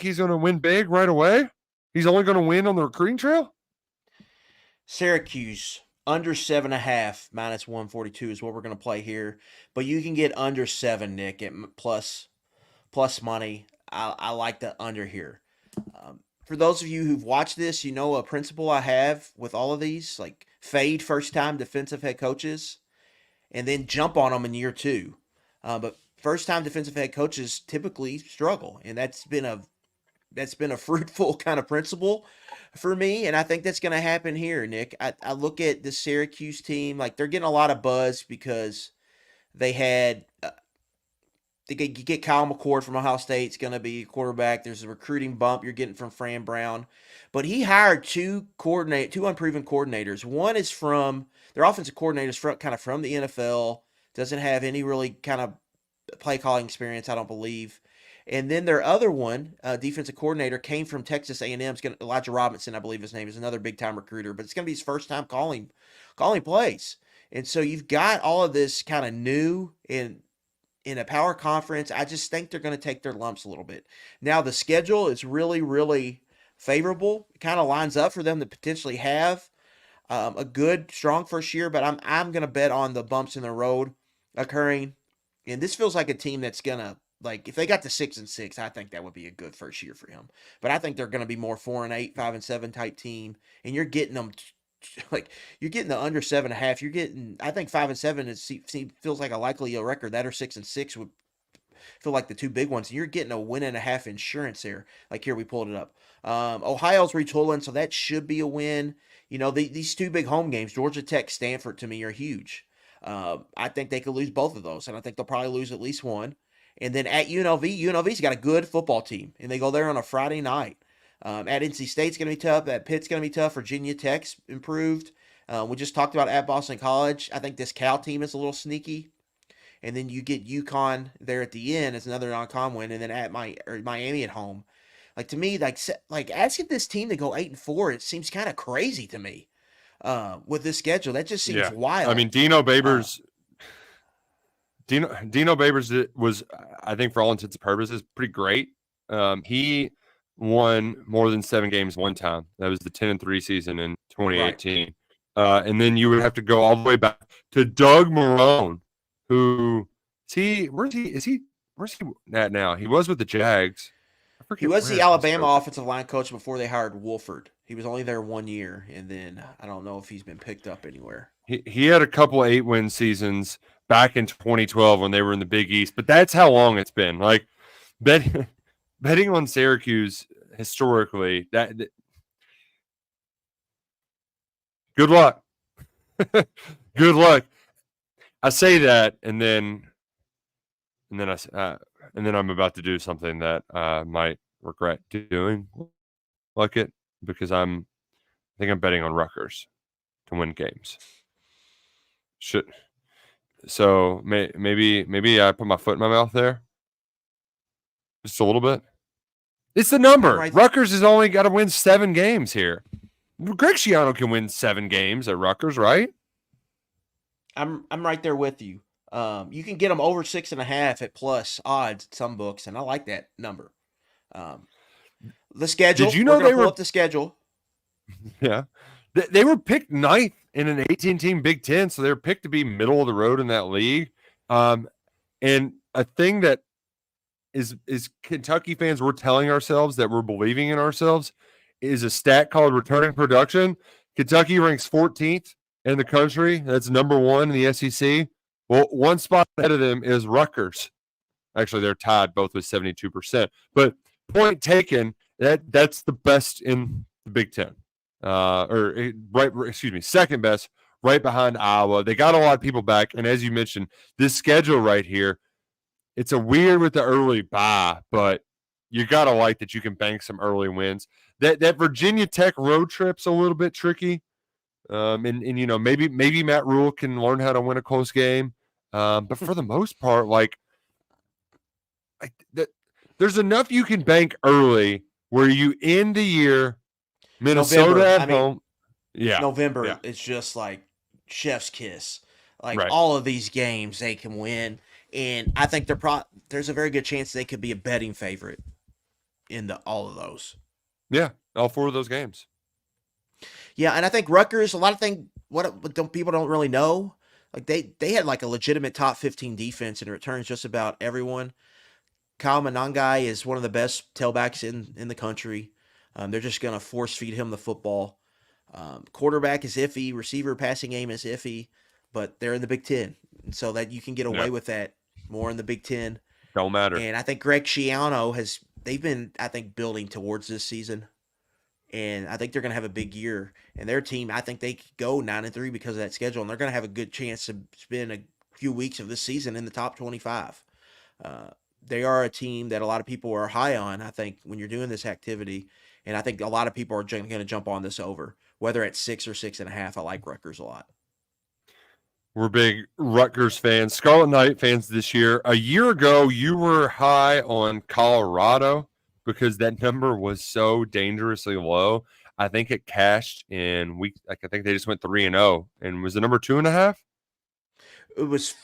he's going to win big right away? He's only going to win on the recruiting trail? Syracuse under 7.5 minus 142 is what we're going to play here. But you can get under 7, Nick, at plus money. I like the under here. For those of you who've watched this, you know a principle I have with all of these, like fade first-time defensive head coaches and then jump on them in year 2. But first-time defensive head coaches typically struggle, and that's been a fruitful kind of principle for me, and I think that's going to happen here, Nick. I look at the Syracuse team, like they're getting a lot of buzz because they had you get Kyle McCord from Ohio State. It's going to be a quarterback. There's a recruiting bump you're getting from Fran Brown, but he hired two unproven coordinators. One is from their offensive coordinators from the NFL. Doesn't have any really kind of play calling experience, I don't believe. And then their other one, defensive coordinator, came from Texas A&M. Elijah Robinson, I believe his name is, another big time recruiter, but it's going to be his first time calling plays. And so you've got all of this kind of new in a power conference. I just think they're going to take their lumps a little bit. Now the schedule is really, really favorable. It kind of lines up for them to potentially have a good, strong first year. But I'm going to bet on the bumps in the road occurring. And this feels like a team that's going to, like, if they got to 6-6, I think that would be a good first year for him. But I think they're going to be more 4-8, 5-7 type team, and you're getting them like you're getting the under 7.5. You're getting, I think 5-7 feels like a likely a record. That or 6-6 would feel like the two big ones. And you're getting a 1.5 insurance there. Like here, we pulled it up. Ohio's retooling, so that should be a win. You know, these two big home games, Georgia Tech, Stanford, to me are huge. I think they could lose both of those, and I think they'll probably lose at least one. And then at UNLV's got a good football team, and they go there on a Friday night. At NC State's going to be tough. At Pitt's going to be tough. Virginia Tech's improved. We just talked about at Boston College. I think this Cal team is a little sneaky. And then you get UConn there at the end as another non-con win, and then at Miami at home. Like to me, like asking this team to go 8-4, it seems kind of crazy to me. With this schedule, that just seems wild. I mean, Dino Babers was, I think, for all intents and purposes, pretty great. He won more than 7 games one time. That was the 10-3 season in 2018. Right. And then you would have to go all the way back to Doug Marrone, who where's he at now? He was with the Jags. He was the Alabama offensive line coach before they hired Wolford. He was only there 1 year, and then I don't know if he's been picked up anywhere. He had a couple of 8-win seasons back in 2012 when they were in the Big East, but that's how long it's been. Like betting on Syracuse historically, that good luck. Good luck. I say that, and then I'm about to do something that I might regret doing, Luckett, because I think I'm betting on Rutgers to win games. So maybe I put my foot in my mouth there, just a little bit. It's the number. Right. Rutgers has only got to win 7 games here. Greg Schiano can win 7 games at Rutgers, right? I'm right there with you. You can get them over 6.5 at plus odds at some books, and I like that number. The schedule. Did you know they were up the schedule? Yeah, they were picked 9th in an 18-team Big Ten, so they're picked to be middle of the road in that league. And a thing that is Kentucky fans, we're telling ourselves that we're believing in ourselves, is a stat called returning production. Kentucky ranks 14th in the country. That's number 1 in the SEC. Well, one spot ahead of them is Rutgers. Actually, they're tied both with 72%. But point taken, that's the best in the Big Ten. Second best, right behind Iowa. They got a lot of people back. And as you mentioned, this schedule right here, it's a weird with the early bye, but you got to like that you can bank some early wins. That Virginia Tech road trip's a little bit tricky. And you know, maybe Matt Rule can learn how to win a close game. But for the most part, there's enough you can bank early where you end the year Minnesota at home. Yeah. November, it's just like chef's kiss. Like all of these games they can win. And I think there's a very good chance they could be a betting favorite in all of those. Yeah, all 4 of those games. Yeah, and I think Rutgers, a lot of things what people don't really know, like they had like a legitimate top 15 defense and it returns just about everyone. Kyle Monangai is one of the best tailbacks in the country. They're just going to force feed him the football. Quarterback is iffy, receiver passing game is iffy, but they're in the Big Ten, and so that you can get away with that more in the Big Ten. Don't matter. And I think Greg Schiano they've been building towards this season. And I think they're going to have a big year. And their team, I think they could go 9-3 because of that schedule. And they're going to have a good chance to spend a few weeks of this season in the top 25. They are a team that a lot of people are high on, I think, when you're doing this activity. And I think a lot of people are going to jump on this over. Whether at 6 or 6.5, I like Rutgers a lot. We're big Rutgers fans, Scarlet Knight fans this year. A year ago, you were high on Colorado because that number was so dangerously low. I think it cashed in week. Like I think they just went 3-0, and was the number 2.5? It was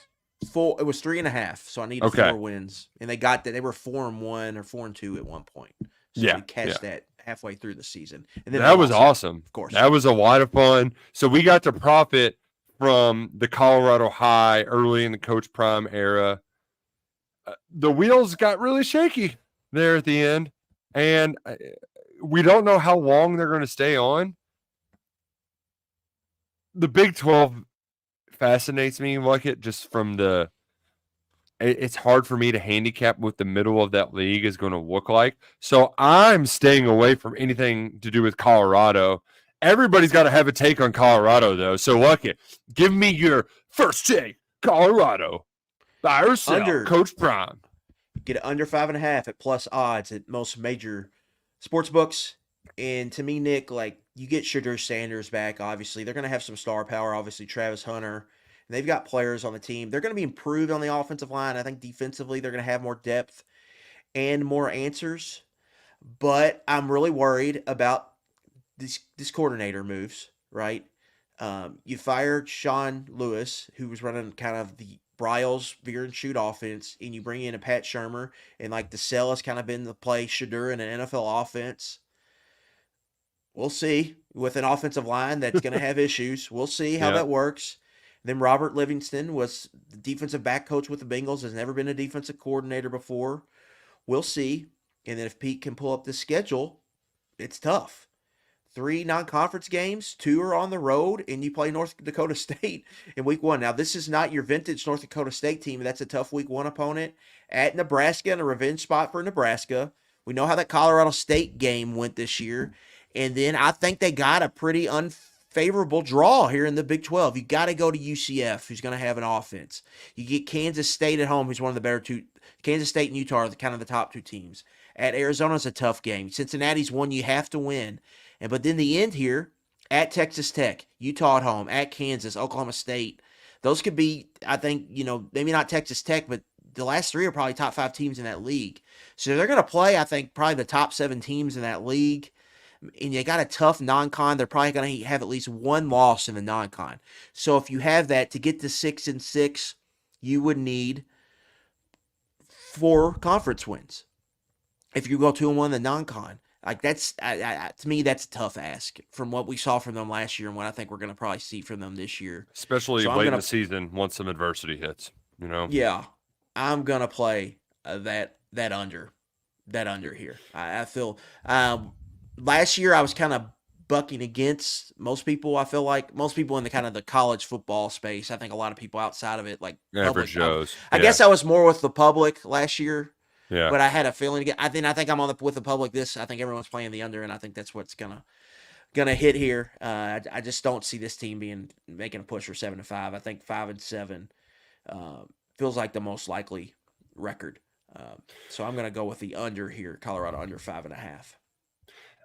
four. It was 3.5. So I needed Okay. 4 wins, and they got that. They were 4-1 or 4-2 at one point. So Yeah, we cashed that halfway through the season, and then that was awesome. Of course, that was a lot of fun. So we got to profit from the Colorado high early in the Coach Prime era. The wheels got really shaky there at the end, and we don't know how long they're going to stay on. The Big 12 fascinates me, Luckett, just from the it's hard for me to handicap what the middle of that league is going to look like. So I'm staying away from anything to do with Colorado. Everybody's got to have a take on Colorado, though. So, Luckett, give me your first take. Colorado. Buy or sell. Under. Coach Prime. Get it under 5.5 at plus odds at most major sports books. And to me, Nick, like you get Shedeur Sanders back, obviously. They're going to have some star power, obviously, Travis Hunter. And they've got players on the team. They're going to be improved on the offensive line. I think defensively, they're going to have more depth and more answers. But I'm really worried about this coordinator moves, right? You fired Sean Lewis, who was running kind of the Bryles veer and shoot offense, and you bring in a Pat Shurmur, and like the sell has kind of been the play Shedeur in an NFL offense. We'll see with an offensive line that's going to have issues. We'll see how that works. Then Robert Livingston was the defensive back coach with the Bengals, has never been a defensive coordinator before. We'll see. And then if Pete can pull up the schedule, it's tough. 3 non-conference games, 2 are on the road, and you play North Dakota State in week 1. Now, this is not your vintage North Dakota State team. That's a tough week 1 opponent. At Nebraska, and a revenge spot for Nebraska. We know how that Colorado State game went this year. And then I think they got a pretty unfavorable draw here in the Big 12. You got to go to UCF, who's going to have an offense. You get Kansas State at home, who's one of the better 2. Kansas State and Utah are kind of the top 2 teams. At Arizona's a tough game. Cincinnati's one you have to win. But then the end here, at Texas Tech, Utah at home, at Kansas, Oklahoma State. Those could be, I think, maybe not Texas Tech, but the last 3 are probably top 5 teams in that league. So they're going to play, I think, probably the top 7 teams in that league. And you got a tough non-con. They're probably going to have at least 1 loss in the non-con. So if you have that, to get to 6-6, you would need 4 conference wins. If you go 2-1 in the non-con. Like that's to me, that's a tough ask from what we saw from them last year and what I think we're going to probably see from them this year. Especially late in the season once some adversity hits, Yeah, I'm gonna play that under here. I feel last year I was kind of bucking against most people. I feel like most people in the kind of the college football space. I think a lot of people outside of it, like average Joes. I guess I was more with the public last year. Yeah. But I had a feeling. I think I'm with the public. I think everyone's playing the under, and I think that's what's gonna hit here. I just don't see this team making a push for 7-5. I think 5-7 feels like the most likely record. So I'm gonna go with the under here. Colorado under 5.5.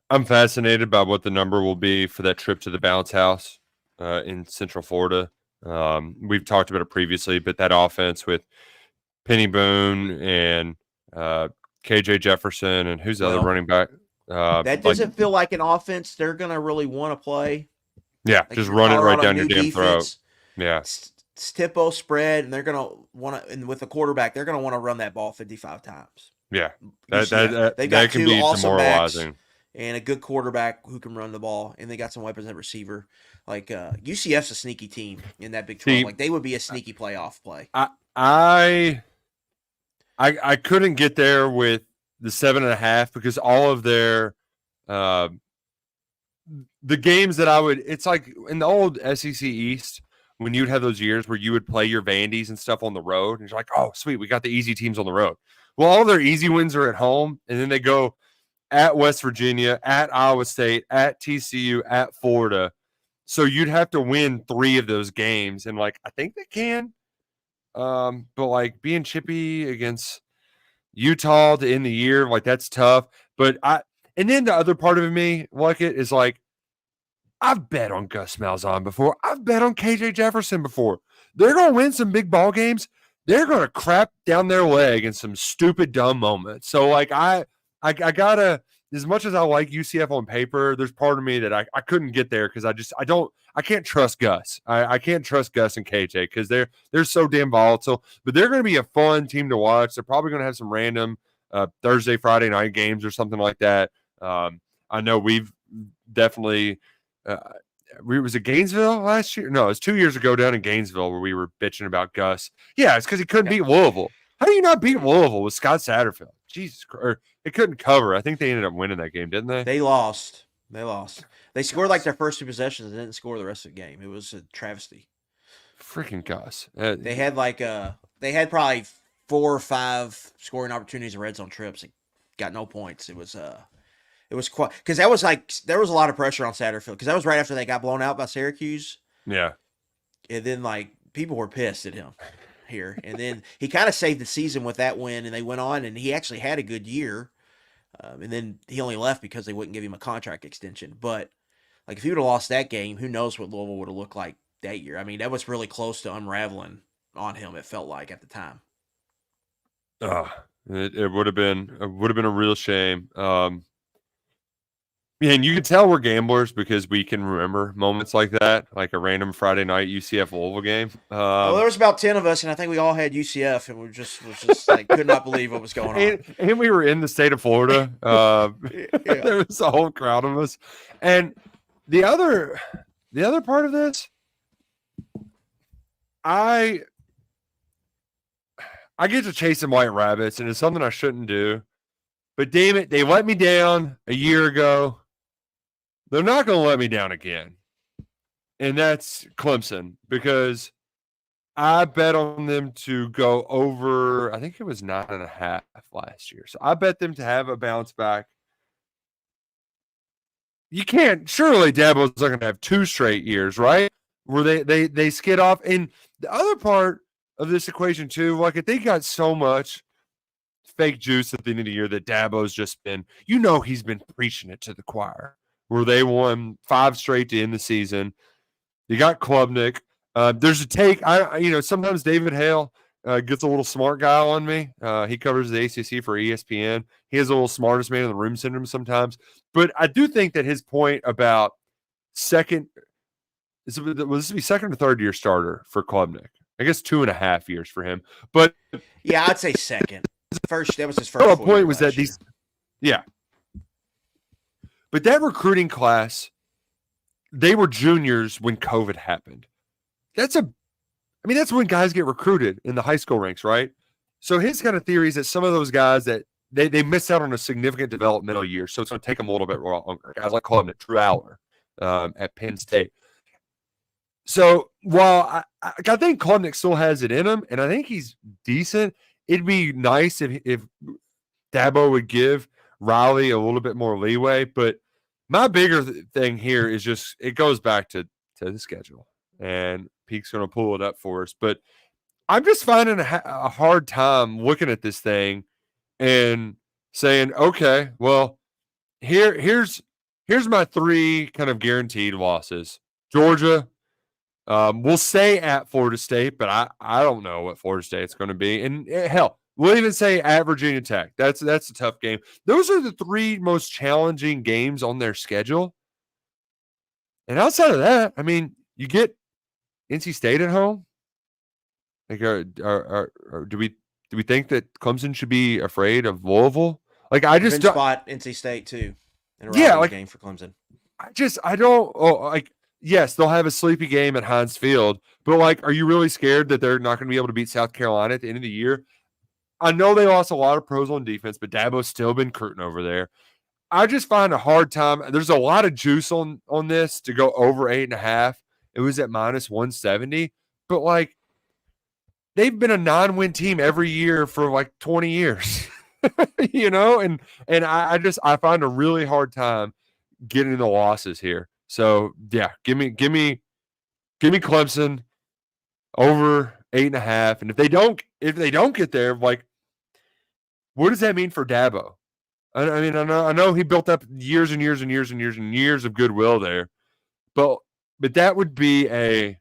I'm fascinated by what the number will be for that trip to the bounce house in Central Florida. We've talked about it previously, but that offense with Penny Boone and KJ Jefferson and who's the other running back? That doesn't feel like an offense they're going to really want to play. Yeah, like just run it right down your damn throat. Yeah. It's tempo spread, and they're going to want to – and with the quarterback, they're going to want to run that ball 55 times. Yeah. They've got that can 2 be awesome demoralizing. Backs and a good quarterback who can run the ball, and they got some weapons at receiver. Like UCF's a sneaky team in that Big 12. Like they would be a sneaky playoff play. I couldn't get there with the 7.5 because all of their the games that it's like in the old SEC East when you'd have those years where you would play your Vandies and stuff on the road and you're like, oh sweet, we got the easy teams on the road. Well, all their easy wins are at home, and then they go at West Virginia, at Iowa State, at TCU, at Florida. So you'd have to win 3 of those games, and like I think they can. But like being chippy against Utah to end the year, like that's tough. But and then the other part of me, Luckett, is like I've bet on Gus Malzahn before. I've bet on KJ Jefferson before. They're going to win some big ball games. They're going to crap down their leg in some stupid, dumb moments. So, like, I gotta, as much as I like UCF on paper, there's part of me that I couldn't get there because I can't trust Gus. I can't trust Gus and KJ because they're so damn volatile. But they're going to be a fun team to watch. They're probably going to have some random Thursday, Friday night games or something like that. I know we've definitely. Was it Gainesville last year? No, it was 2 years ago down in Gainesville where we were bitching about Gus. Yeah, it's because he couldn't beat Louisville. How do you not beat Louisville with Scott Satterfield? Jesus Christ. They couldn't cover. I think they ended up winning that game, didn't they? They lost. They scored like their first 2 possessions and didn't score the rest of the game. It was a travesty. Freaking Gus. They had probably 4 or 5 scoring opportunities in red zone trips and got no points. It was quite because that was like there was a lot of pressure on Satterfield because that was right after they got blown out by Syracuse. Yeah, and then like people were pissed at him here, and then he kind of saved the season with that win, and they went on, and he actually had a good year, and then he only left because they wouldn't give him a contract extension. But like if he would have lost that game, who knows what Louisville would have looked like that year? I mean, that was really close to unraveling on him. It felt like at the time. It would have been a real shame. Yeah, and you can tell we're gamblers because we can remember moments like that, like a random Friday night UCF Louisville game. Well, there was about 10 of us, and I think we all had UCF, and we was just like could not believe what was going on. And we were in the state of Florida. There was a whole crowd of us. And the other part of this, I get to chase some white rabbits, and it's something I shouldn't do. But damn it, they let me down a year ago. They're not going to let me down again. And that's Clemson because I bet on them to go over, I think it was 9.5 last year. So I bet them to have a bounce back. You can't, surely Dabo's not going to have 2 straight years, right? Where they skid off. And the other part of this equation too, like if they got so much fake juice at the end of the year that Dabo's just been, he's been preaching it to the choir. Where they won 5 straight to end the season. You got Klubnik. There's a take. Sometimes David Hale gets a little smart guy on me. He covers the ACC for ESPN. He has a little smartest man in the room syndrome sometimes. But I do think that his point about will this be second or third year starter for Klubnik? I guess 2.5 years for him. But yeah, I'd say second. That was his first. The point was that but that recruiting class, they were juniors when COVID happened. That's when guys get recruited in the high school ranks, right? So his kind of theory is that some of those guys that they missed out on a significant developmental year, so it's going to take them a little bit longer. Guys like Klubnik, Drew Aller at Penn State. So while I think Klubnik still has it in him, and I think he's decent, it'd be nice if Dabo would give Riley a little bit more leeway. But my bigger thing here is just it goes back to the schedule, and Peke's going to pull it up for us. But I'm just finding a hard time looking at this thing and saying, okay, well, here's my 3 kind of guaranteed losses. Georgia, we'll say at Florida State, but I don't know what Florida State's going to be. And hell, we'll even say at Virginia Tech. That's a tough game. Those are the 3 most challenging games on their schedule. And outside of that, I mean, you get NC State at home. Like, do we think that Clemson should be afraid of Louisville? Like, I just don't spot NC State too. In a rivalry game for Clemson. I don't. Yes, they'll have a sleepy game at Heinz Field, but like, are you really scared that they're not going to be able to beat South Carolina at the end of the year? I know they lost a lot of pros on defense, but Dabo's still been recruiting over there. I just find a hard time. There's a lot of juice on this to go over 8.5. It was at -170, but like, they've been a 9-win team every year for like 20 years, and I find a really hard time getting the losses here. So yeah, give me Clemson over 8.5. And if they don't get there, like, what does that mean for Dabo? I know he built up years and years and years and years and years of goodwill there, but that would be a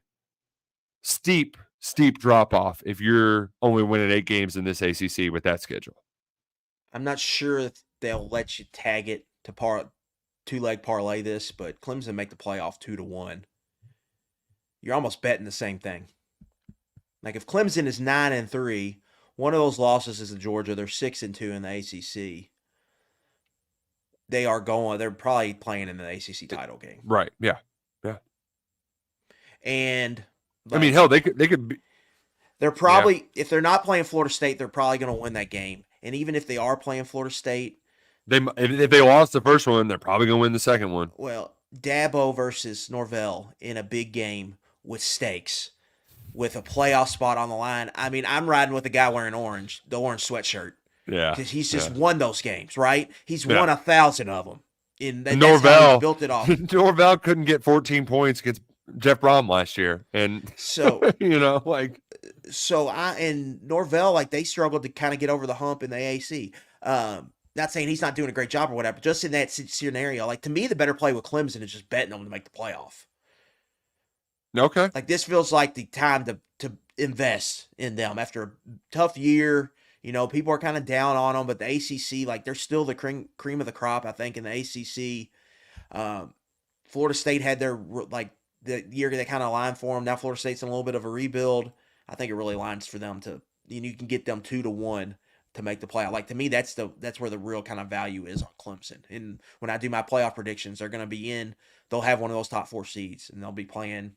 steep drop off if you're only winning 8 games in this ACC with that schedule. I'm not sure if they'll let you tag it to two-leg parlay this, but Clemson make the playoff 2-1. You're almost betting the same thing. Like if Clemson is 9-3, one of those losses is to Georgia. They're 6-2 in the ACC. They're probably playing in the ACC title game. Right. Yeah. And I mean, hell, they could be. They're probably, if they're not playing Florida State, they're probably going to win that game. And even if they are playing Florida State, if they lost the first one, they're probably going to win the second one. Well, Dabo versus Norvell in a big game with stakes, with a playoff spot on the line. I mean, I'm riding with the guy wearing the orange sweatshirt. Yeah, because he's just won those games, right? He's won 1,000 of them. Norvell built it off. Norvell couldn't get 14 points against Jeff Brom last year, and so and Norvell, like, they struggled to kind of get over the hump in the AAC. Not saying he's not doing a great job or whatever, but just in that scenario, like, to me, the better play with Clemson is just betting them to make the playoff. Okay, like, this feels like the time to invest in them after a tough year. You know, people are kind of down on them, but the ACC, like, they're still the cream of the crop, I think, in the ACC. Florida State had their, like, the year they kind of aligned for them. Now Florida State's in a little bit of a rebuild. I think it really aligns for them to, you can get them 2-1 to make the playoff. Like, to me, that's where the real kind of value is on Clemson. And when I do my playoff predictions, they're going to be they'll have one of those top 4 seeds, and they'll be playing,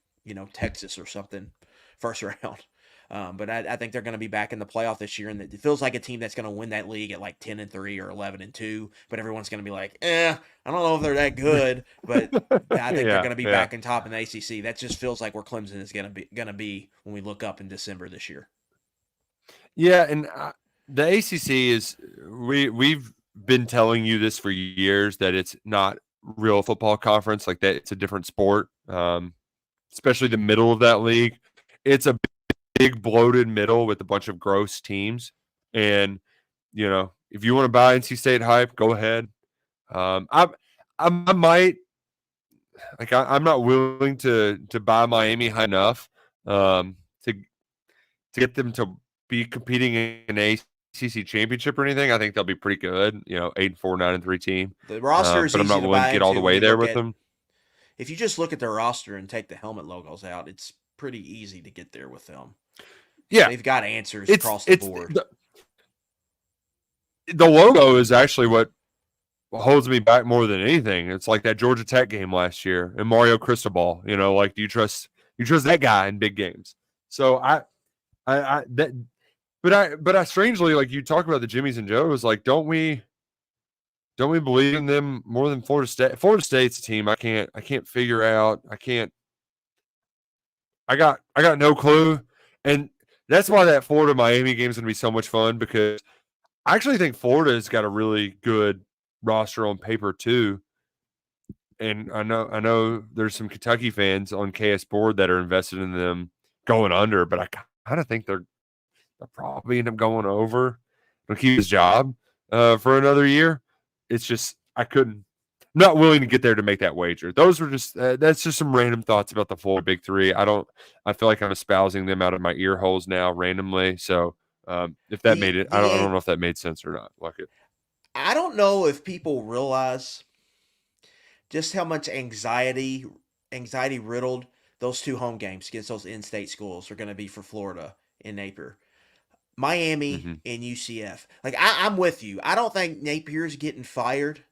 Texas or something first round. But I think they're going to be back in the playoff this year, and it feels like a team that's going to win that league at like 10-3 or 11-2. But everyone's going to be like, I don't know if they're that good, but I think they're going to be back in top in the ACC. That just feels like where Clemson is going to be when we look up in December this year. Yeah, and the ACC is we've been telling you this for years that it's not real football conference, like that. It's a different sport, especially the middle of that league. It's a big bloated middle with a bunch of gross teams, and if you want to buy NC State hype, go ahead. I might, like, I'm not willing to buy Miami high enough to get them to be competing in an ACC championship or anything. I think they'll be pretty good, 8-4, 9-3 team. The roster is but I'm not willing to get all the way there with them. If you just look at their roster and take the helmet logos out, it's pretty easy to get there with them. Yeah, they've got answers across the board. The logo is actually what holds me back more than anything. It's like that Georgia Tech game last year and Mario Cristobal. Like, do you trust that guy in big games? So I strangely, like, you talk about the Jimmies and Joes, like, don't we believe in them more than Florida State? Florida State's a team I can't figure out. I got no clue, and that's why that Florida Miami game is going to be so much fun, because I actually think Florida's got a really good roster on paper too. And I know there's some Kentucky fans on KS board that are invested in them going under, but I kind of think they'll probably end up going over. He'll keep his job for another year. It's just I'm not willing to get there to make that wager. Those were just that's just some random thoughts about the Florida Big Three. I feel like I'm espousing them out of my ear holes now randomly. So if that made it, I don't know if that made sense or not. Luckett. I don't know if people realize just how much anxiety riddled those 2 home games against those in-state schools are going to be for Florida in Napier. Miami and UCF. Like, I'm with you. I don't think Napier's getting fired,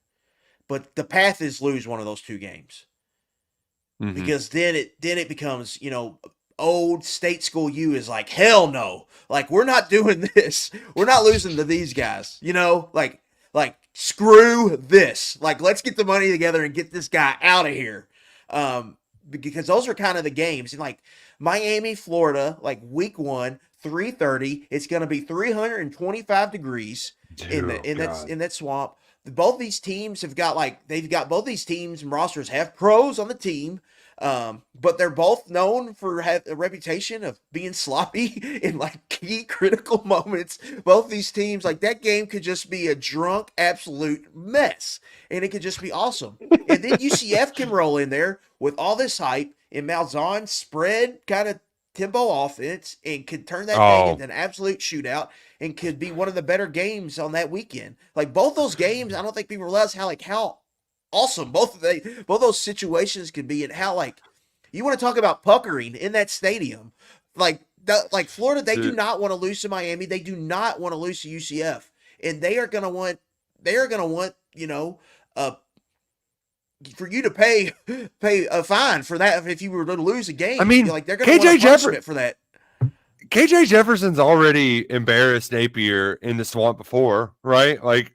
but the path is lose one of those 2 games. Because then it becomes, old state school U is like, hell no. Like, we're not doing this. We're not losing to these guys. Like, screw this. Like, let's get the money together and get this guy out of here. Because those are kind of the games. And, like, Miami, Florida, like, week 1, 3:30. It's going to be 325 degrees in that swamp. Both these teams both these teams and rosters have pros on the team. But they're both known for a reputation of being sloppy in like key critical moments. Both these teams, like that game could just be a drunk absolute mess, and it could just be awesome. And then UCF can roll in there with all this hype and Malzahn spread kind of tempo offense and could turn that thing Oh, into an absolute shootout and could be one of the better games on that weekend. Like both those games, I don't think people realize how awesome both those situations could be, and how like you want to talk about puckering in that stadium. Like Florida, they do dude. not want to lose to Miami. They do not want to lose to UCF, and they are gonna want uh for you to pay a fine for that if you were to lose a I game. mean, Like they're gonna want a punishment for that. KJ Jefferson's already embarrassed Napier in the swamp before, right? Like,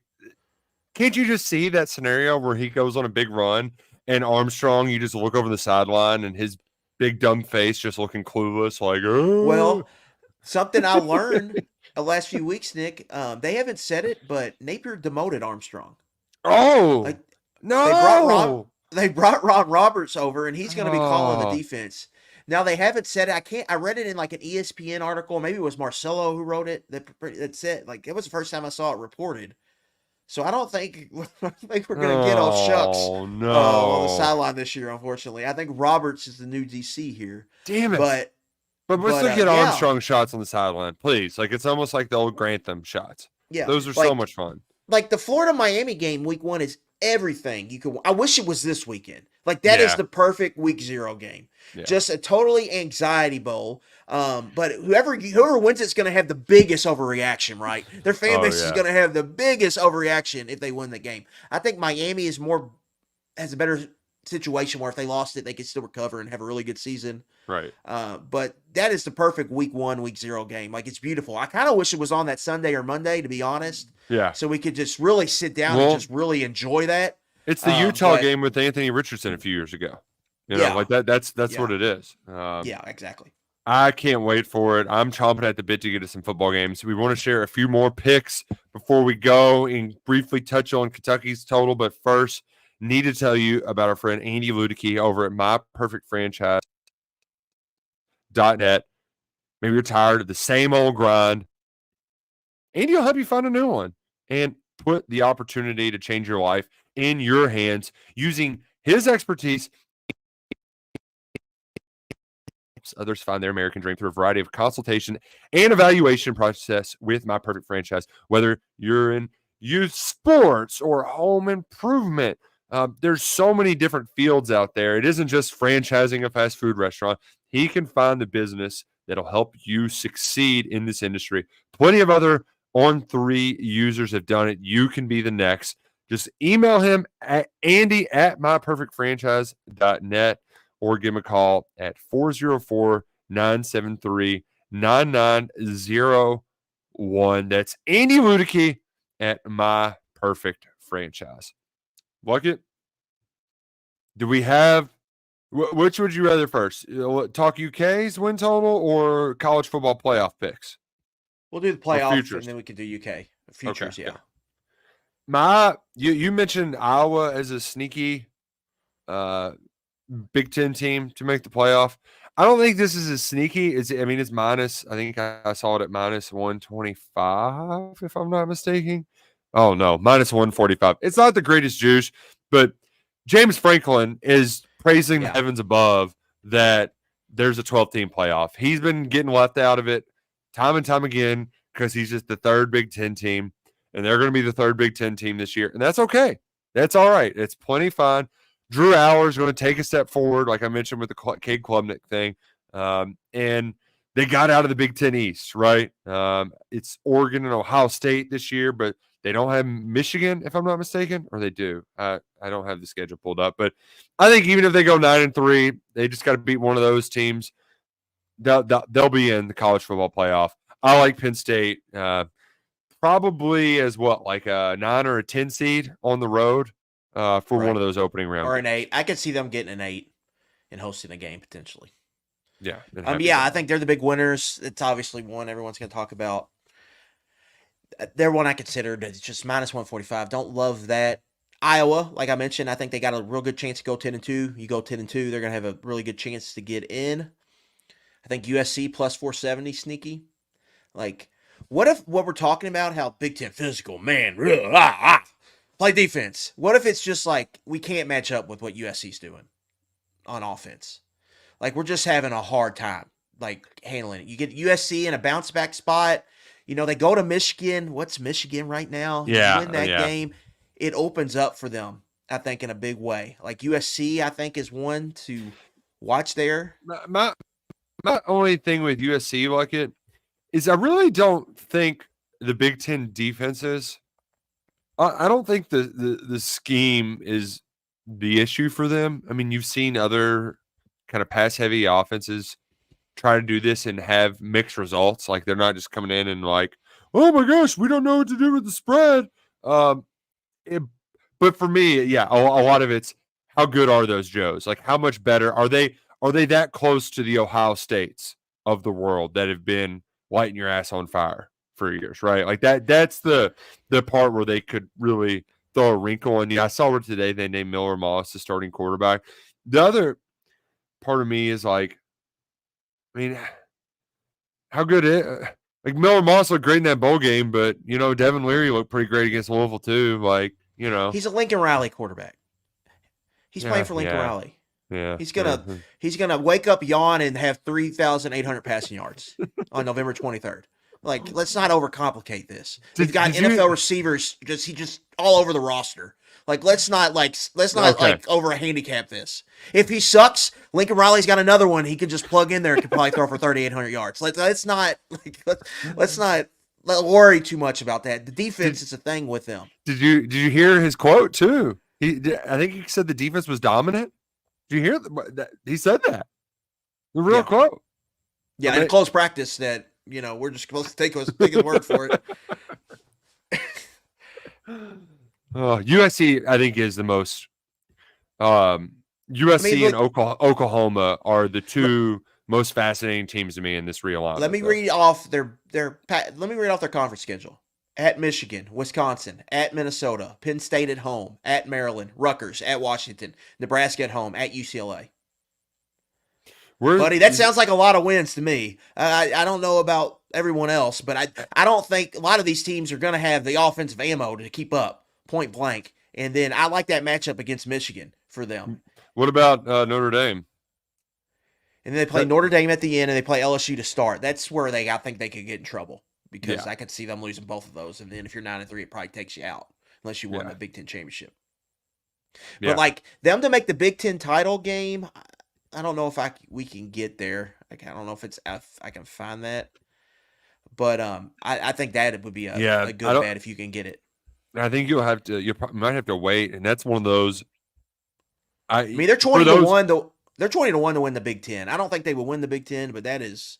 can't you just see that scenario where he goes on a big run and Armstrong, you just look over the sideline and his big dumb face just looking clueless, like, oh, Well, something I learned the last few weeks, Nick. They haven't said it, but Napier demoted Armstrong. oh, Like they brought Rob, no. they brought Ron Roberts over, and he's going to be calling the Oh, defense. Now they haven't said it. I read it in like an ESPN article. Maybe it was Marcelo who wrote it. That said, like it was the first time I saw it reported. So I don't think I think we're going to get all shucks oh on the no. sideline this year. Unfortunately, I think Roberts is the new DC here. Damn it. But But let's look at yeah, Armstrong shots on the sideline, please. Like, it's almost like the old Grantham shots. yeah, Those are so like much fun. the Florida Miami game week 1 is everything you could. I wish it was this weekend. Like that is Yeah. the perfect week 0 game. Yeah. Just a totally anxiety bowl. But whoever wins it's going to have the biggest overreaction, right? Their fan Oh, base is yeah. going to have the biggest overreaction if they win the game. I think Miami has a better situation where if they lost it, they could still recover and have a really good season. Right. But that is the perfect week 1, week 0 game. Like it's beautiful. I kind of wish it was on that Sunday or Monday, to be honest, Yeah. so we could just really sit down and Well, just really enjoy that. it's the Utah But game with Anthony Richardson a few years ago. yeah, Like that's yeah, what it is. yeah, exactly. I can't wait for it. I'm chomping at the bit to get to some football games. We want to share a few more picks before we go and briefly touch on Kentucky's total. But first, need to tell you about our friend Andy Ludicky over at myperfectfranchise.net. Maybe you're tired of the same old grind. Andy will help you find a new one and put the opportunity to change your life in your hands using his expertise. Others find their American dream through a variety of consultation and evaluation process with My Perfect Franchise. Whether you're in youth sports or home improvement, there's so many different fields out there. It isn't just franchising a fast food restaurant. He can find the business that'll help you succeed in this industry. Plenty of other On3 users have done it. You can be the next. Just email him at andy@myperfectfranchise.net or give him a call at 404-973-9901. That's Andy Ludicky at My Perfect Franchise. Luckett, do we have which would you rather first? Talk UK's win total or college football playoff picks? We'll do the Or playoff, futures? and then we can do UK futures. Okay. Yeah. You mentioned Iowa as a sneaky Big Ten team to make the playoff. I don't think this is as sneaky. It's minus. I think I saw it at minus 125, if I'm not mistaken. Oh no, minus 145. It's not the greatest juice, but James Franklin is praising the Yeah. heavens above that there's a 12-team playoff. He's been getting left out of it time and time again because he's just the third Big Ten team, and they're going to be the third Big Ten team this year, and that's okay. That's all right. It's plenty fine. Drew Aller is going to take a step forward, like I mentioned with the Cade Klubnik thing, and they got out of the Big Ten East, right? It's Oregon and Ohio State this year, but they don't have Michigan, if I'm not mistaken, or they do. I don't have the schedule pulled up, but I think even if they go 9-3, they just got to beat one of those teams. They'll be in the college football playoff. I like Penn State probably as like a 9 or a 10 seed on the road for Right. one of those opening rounds. Or an 8. I could see them getting an 8 and hosting a game potentially. Yeah. I think they're the big winners. It's obviously one everyone's going to talk about. They're one I considered. It's just minus 145. Don't love that. Iowa, like I mentioned, I think they got a real good chance to go 10-2. You go 10-2, they're gonna have a really good chance to get in. I think USC plus 470 sneaky. Like, what if what we're talking about, how Big Ten physical, man, play defense. What if it's just like we can't match up with what USC's doing on offense? Like we're just having a hard time like handling it. You get USC in a bounce back spot. They go to Michigan. What's Michigan right now? Yeah, You win that game, it opens up for them, I think, in a big way. Like USC, I think, is one to watch there. My only thing with USC, Luckett, is I really don't think the Big Ten defenses. I don't think the scheme is the issue for them. I mean, you've seen other kind of pass heavy offenses try to do this and have mixed results. Like they're not just coming in and like, oh my gosh, we don't know what to do with the spread. But for me, yeah, a lot of it's how good are those Joes? Like how much better are they? Are they that close to the Ohio States of the world that have been lighting your ass on fire for years, right? Like that's the part where they could really throw a wrinkle in. Yeah, I saw where today they named Miller Moss the starting quarterback. The other part of me is like, I mean, how good like Miller Moss looked great in that bowl game, but Devin Leary looked pretty great against Louisville too. Like, he's a Lincoln Riley quarterback. He's playing for Lincoln Riley. Yeah, he's gonna wake up, yawn, and have 3,800 passing yards on November 23rd. Like, let's not overcomplicate this. We've got NFL receivers just all over the roster. Like, let's not over handicap this. If he sucks, Lincoln Riley's got another one he can just plug in there and can probably throw for 3,800 yards. Let's not worry too much about that. The defense is a thing with them. Did you hear his quote too? I think he said the defense was dominant. Did you hear that? He said that. The real quote. Yeah, in close practice that, we're just supposed to take his word for it. USC, I think, is the most. USC and Oklahoma are the two most fascinating teams to me in this realignment. Let me read off their conference schedule. At Michigan, Wisconsin, at Minnesota, Penn State at home, at Maryland, Rutgers, at Washington, Nebraska at home, at UCLA. Buddy, that sounds like a lot of wins to me. I don't know about everyone else, but I don't think a lot of these teams are going to have the offensive ammo to keep up, point blank. And then I like that matchup against Michigan for them. What about Notre Dame? And then they play Notre Dame at the end, and they play LSU to start. That's where I think they could get in trouble. Because I could see them losing both of those. And then if you're 9-3, it probably takes you out. Unless you won the Big Ten championship. Yeah. But like them to make the Big Ten title game, I don't know if we can get there. Like, I don't know if I can find that. But I think that would be a good bet if you can get it. I think you might have to wait. And that's one of those. I mean, they're 20-1 they're 20-1 to win the Big Ten. I don't think they will win the Big Ten, but that is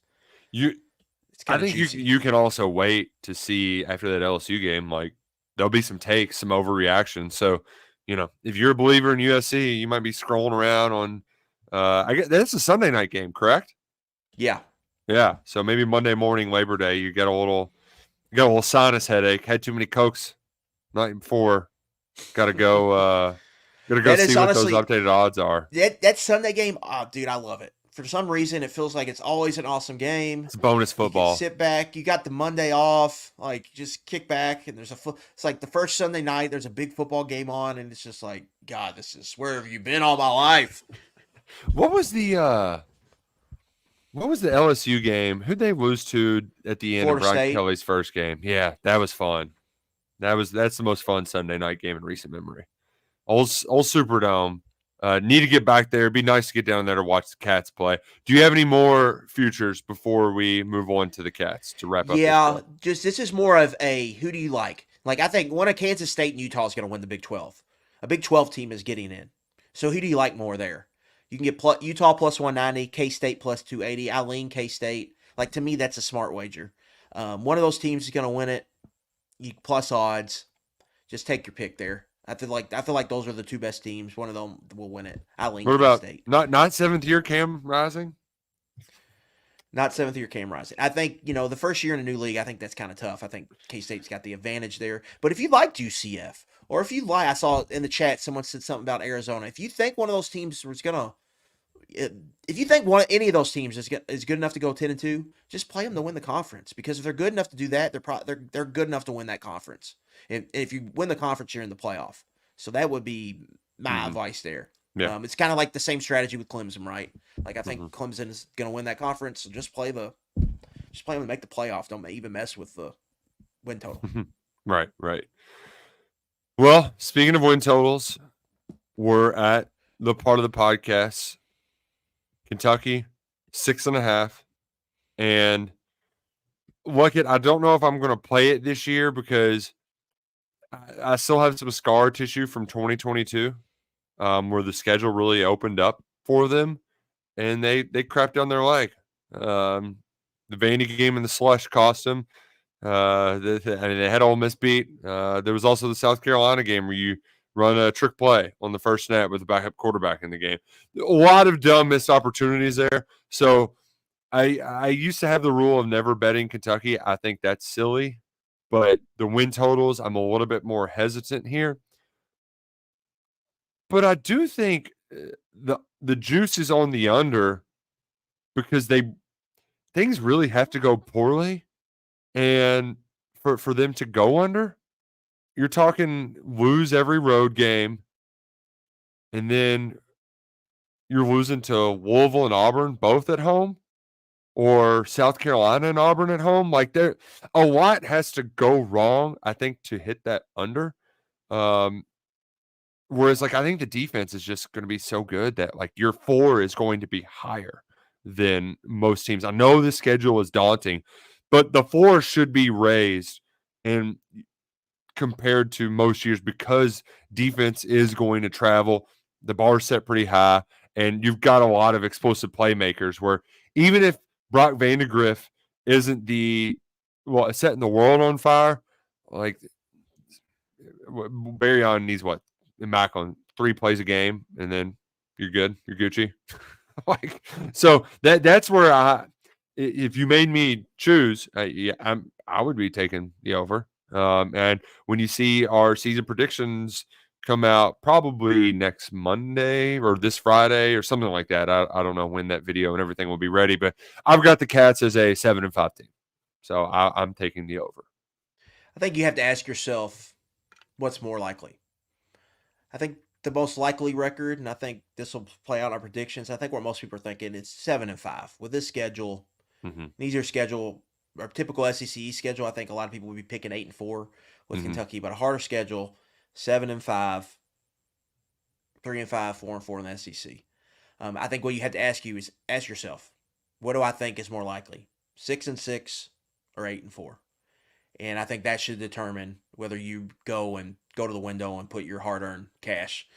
I think you can also wait to see after that LSU game, like there'll be some takes, some overreaction. So, if you're a believer in USC, you might be scrolling around on I guess that's a Sunday night game, correct? Yeah. Yeah. So maybe Monday morning, Labor Day, you got a little sinus headache, had too many Cokes night before. Gotta go see what those updated odds are. That Sunday game, oh dude, I love it. For some reason, it feels like it's always an awesome game. It's bonus football. You can sit back. You got the Monday off. Like, just kick back. And it's like the first Sunday night, there's a big football game on. And it's just like, God, where have you been all my life? What was the LSU game? Who'd they lose to at the end Florida of Brian State. Kelly's first game? Yeah, that was fun. That's the most fun Sunday night game in recent memory. Old Superdome. Need to get back there. It'd be nice to get down there to watch the Cats play. Do you have any more futures before we move on to the Cats to wrap up? Yeah, this is more of a who do you like? Like, I think one of Kansas State and Utah is going to win the Big 12. A Big 12 team is getting in. So who do you like more there? You can get Utah plus 190, K-State plus 280. I lean K-State. Like, to me, that's a smart wager. One of those teams is going to win it. Plus odds. Just take your pick there. I feel like those are the two best teams. One of them will win it. I lean K-State. Not seventh year Cam Rising? Not seventh year Cam Rising. I think, the first year in a new league, I think that's kind of tough. I think K-State's got the advantage there. But if you liked UCF, Or if you lie, I saw in the chat someone said something about Arizona. If you think one of those teams was gonna, if you think any of those teams is good enough to go 10-2, just play them to win the conference. Because if they're good enough to do that, they're good enough to win that conference. And if you win the conference, you're in the playoff. So that would be my advice there. Yeah. It's kind of like the same strategy with Clemson, right? Like I think Mhm. Clemson is going to win that conference. So just play them to make the playoff. Don't even mess with the win total. Right. Well, speaking of win totals, we're at the part of the podcast. Kentucky, 6.5. And Luckett, I don't know if I'm going to play it this year because I still have some scar tissue from 2022, where the schedule really opened up for them, and they crapped down their leg. The Vandy game in the slush cost them. They had Ole Miss beat. There was also the South Carolina game where you run a trick play on the first snap with the backup quarterback in the game. A lot of dumb missed opportunities there. So I used to have the rule of never betting Kentucky. I think that's silly, but the win totals, I'm a little bit more hesitant here. But I do think the juice is on the under because things really have to go poorly, and for them to go under, you're talking lose every road game, and then you're losing to Louisville and Auburn both at home, or South Carolina and Auburn at home. Like a lot has to go wrong, I think, to hit that under. Whereas, like, I think the defense is just going to be so good that like your 4 is going to be higher than most teams. I know the schedule is daunting, but the 4 should be raised and compared to most years because defense is going to travel. The bar's set pretty high, and you've got a lot of explosive playmakers where even if Brock Vandegrift isn't setting the world on fire, like Barry on needs back on 3 plays a game, and then you're good. You're Gucci. Like, so that's where if you made me choose, I would be taking the over. And when you see our season predictions come out probably next Monday or this Friday or something like that, I don't know when that video and everything will be ready, but I've got the Cats as a 7-5 team. So I'm taking the over. I think you have to ask yourself what's more likely. I think the most likely record, and I think this will play out in our predictions. I think what most people are thinking is 7-5 with this schedule. Mm-hmm. Easier schedule, our typical SEC schedule. I think a lot of people would be picking 8-4 with Kentucky, but a harder schedule, 7-5, 3-5, 4-4 in the SEC. I think what you have to ask yourself, what do I think is more likely, 6-6 or 8-4? And I think that should determine whether you go to the window and put your hard-earned cash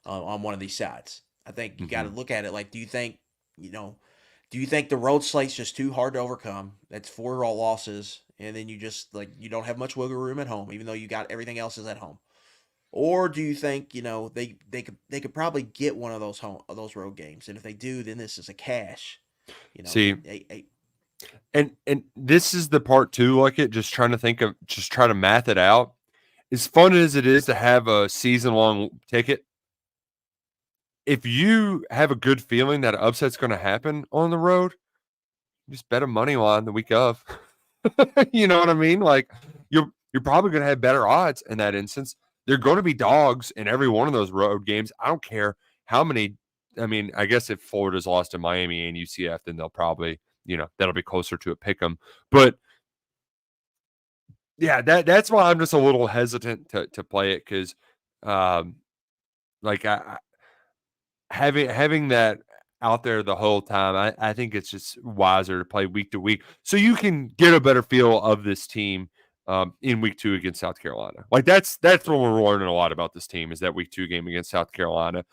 on one of these sides. I think you got to look at it like, do you think the road slate's just too hard to overcome? That's 4 raw losses, and then you just you don't have much wiggle room at home, even though you got everything else is at home. Or do you think they could probably get one of those road games, and if they do, then this is a cash. See, and this is the part too, like just trying to math it out. As fun as it is to have a season-long ticket, if you have a good feeling that an upset's going to happen on the road, just bet a money line the week of. You know what I mean? Like you're probably going to have better odds in that instance. They're going to be dogs in every one of those road games. I don't care how many. I mean, I guess if Florida's lost to Miami and UCF, then they'll probably, that'll be closer to a pick 'em. But yeah, that's why I'm just a little hesitant to play it because, like having that out there the whole time, I think it's just wiser to play week to week so you can get a better feel of this team in week 2 against South Carolina. Like that's when we're learning a lot about this team is that week 2 game against South Carolina.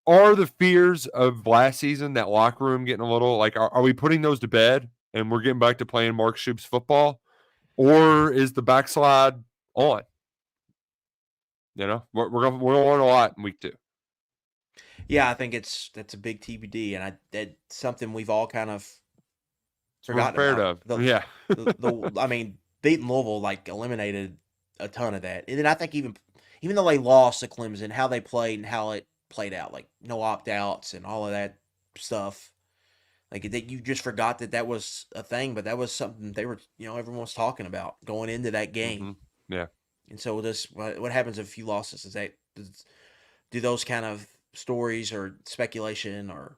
Are the fears of last season, that locker room getting a little like, are we putting those to bed and we're getting back to playing Mark Stoops football, or is the backslide on? We're gonna learn a lot in week 2. Yeah, I think that's a big TBD, and that's something we've all kind of forgotten about. Yeah. I mean, beating Louisville eliminated a ton of that. And then I think even though they lost to Clemson, how they played and how it played out, like no opt outs and all of that stuff. Like that, you just forgot that was a thing, but that was something they were, everyone was talking about going into that game. Yeah. And so what happens if a few losses? Do those kind of stories or speculation or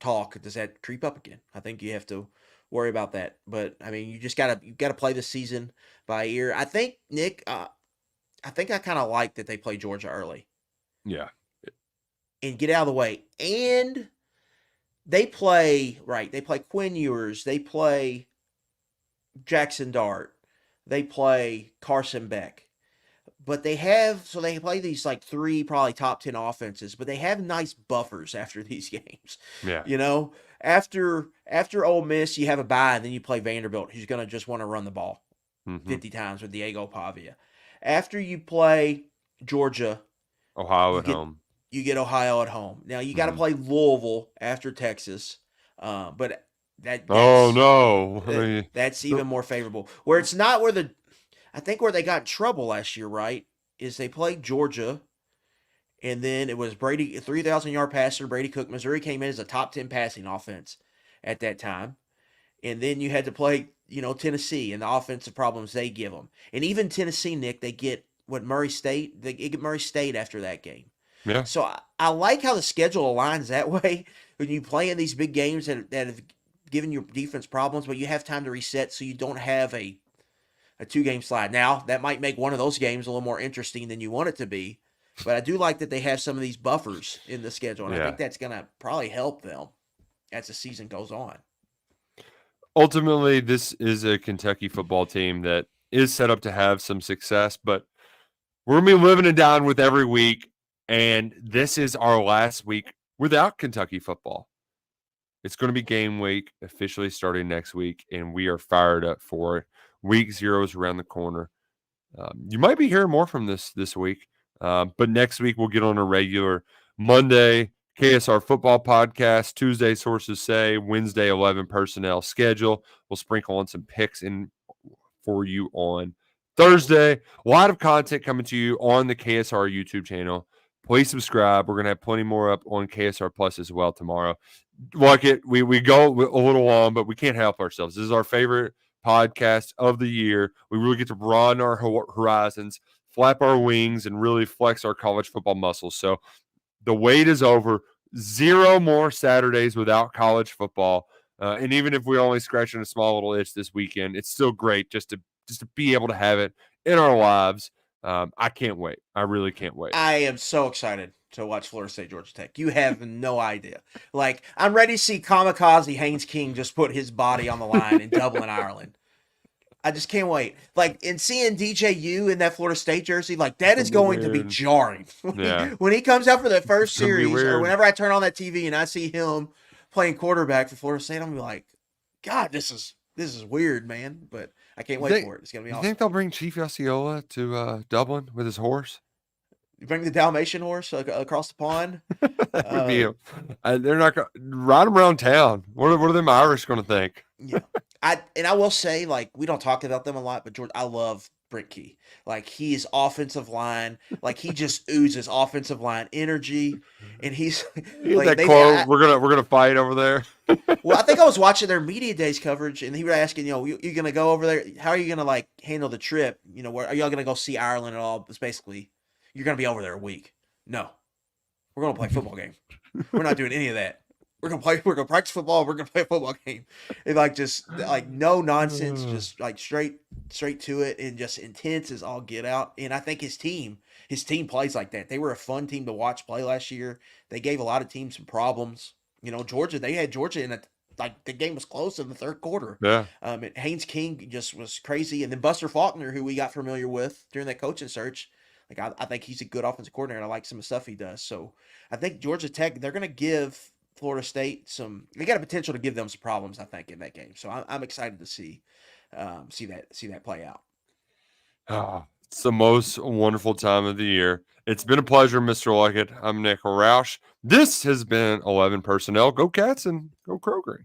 talk, does that creep up again? I think you have to worry about that. But I mean, you gotta play the season by ear. I think, Nick, I kind of like that they play Georgia early. Yeah. And get out of the way. And they play Quinn Ewers, they play Jackson Dart, they play Carson Beck. But they play these like 3 probably top 10 offenses, but they have nice buffers after these games. Yeah. After Ole Miss, you have a bye, and then you play Vanderbilt, who's going to just want to run the ball 50 times with Diego Pavia. After you play Georgia, Ohio at home. You get Ohio at home. Now you got to play Louisville after Texas, but that's even more favorable. Where it's not I think where they got in trouble last year, right, is they played Georgia, and then it was Brady, a 3,000-yard passer, Brady Cook. Missouri came in as a top 10 passing offense at that time, and then you had to play, Tennessee and the offensive problems they give them, and even Tennessee, Nick, they get Murray State. They get Murray State after that game. Yeah. So I like how the schedule aligns that way when you play in these big games that have given your defense problems, but you have time to reset so you don't have a 2-game slide. Now, that might make one of those games a little more interesting than you want it to be, but I do like that they have some of these buffers in the schedule, and I think that's going to probably help them as the season goes on. Ultimately, this is a Kentucky football team that is set up to have some success, but we're going to be living and dying with every week. And this is our last week without Kentucky football. It's going to be game week, officially starting next week, and we are fired up for it. Week 0 is around the corner. You might be hearing more from this week, but next week we'll get on a regular Monday KSR football podcast, Tuesday Sources Say, Wednesday 11 personnel schedule. We'll sprinkle on some picks in for you on Thursday. A lot of content coming to you on the KSR YouTube channel. Please subscribe. We're going to have plenty more up on KSR Plus as well tomorrow. We go a little long, but we can't help ourselves. This is our favorite podcast of the year. We really get to broaden our horizons, flap our wings, and really flex our college football muscles. So the wait is over. 0 more Saturdays without college football. And even if we're only scratching a small little itch this weekend, it's still great just to be able to have it in our lives. I can't wait. I really can't wait. I am so excited to watch Florida State, Georgia Tech. You have no idea. Like, I'm ready to see Kamikaze Haynes King just put his body on the line in Dublin, Ireland. I just can't wait. Like, and seeing DJU in that Florida State jersey, like, that is going to be jarring. When he comes out for the first series, or whenever I turn on that TV and I see him playing quarterback for Florida State, I'm gonna be like, God, this is weird, man. But I can't wait for it. It's going to be awesome. You think they'll bring Chief Osceola to Dublin with his horse? You bring the Dalmatian horse across the pond? That would be they're not going to ride him around town. What are them Irish going to think? Yeah. I will say, like, we don't talk about them a lot, but George, I love Brent Key. Like, he is offensive line. Like, he just oozes offensive line energy. And he's like, that quote, we're gonna fight over there. Well, I think I was watching their media days coverage, and he was asking, you're going to go over there? How are you going to, like, handle the trip? Where are y'all going to go see Ireland at all? It's basically, you're going to be over there a week. No. We're going to play a football game. We're not doing any of that. We're going to practice football. We're going to play a football game. And, like, just, like, no nonsense, just, like, straight to it, and just intense as all get out. And I think his team plays like that. They were a fun team to watch play last year. They gave a lot of teams some problems. Georgia, they had Georgia in the game was close in the third quarter. Yeah. Haynes King just was crazy. And then Buster Faulkner, who we got familiar with during that coaching search, like, I think he's a good offensive coordinator, and I like some of the stuff he does. So I think Georgia Tech, they're going to give Florida State they got a potential to give them some problems, I think, in that game. So I'm excited to see that play out. Oh, it's the most wonderful time of the year. It's been a pleasure, Mr. Luckett. I'm Nick Roush. This has been 11 Personnel. Go Cats and go Crow Green.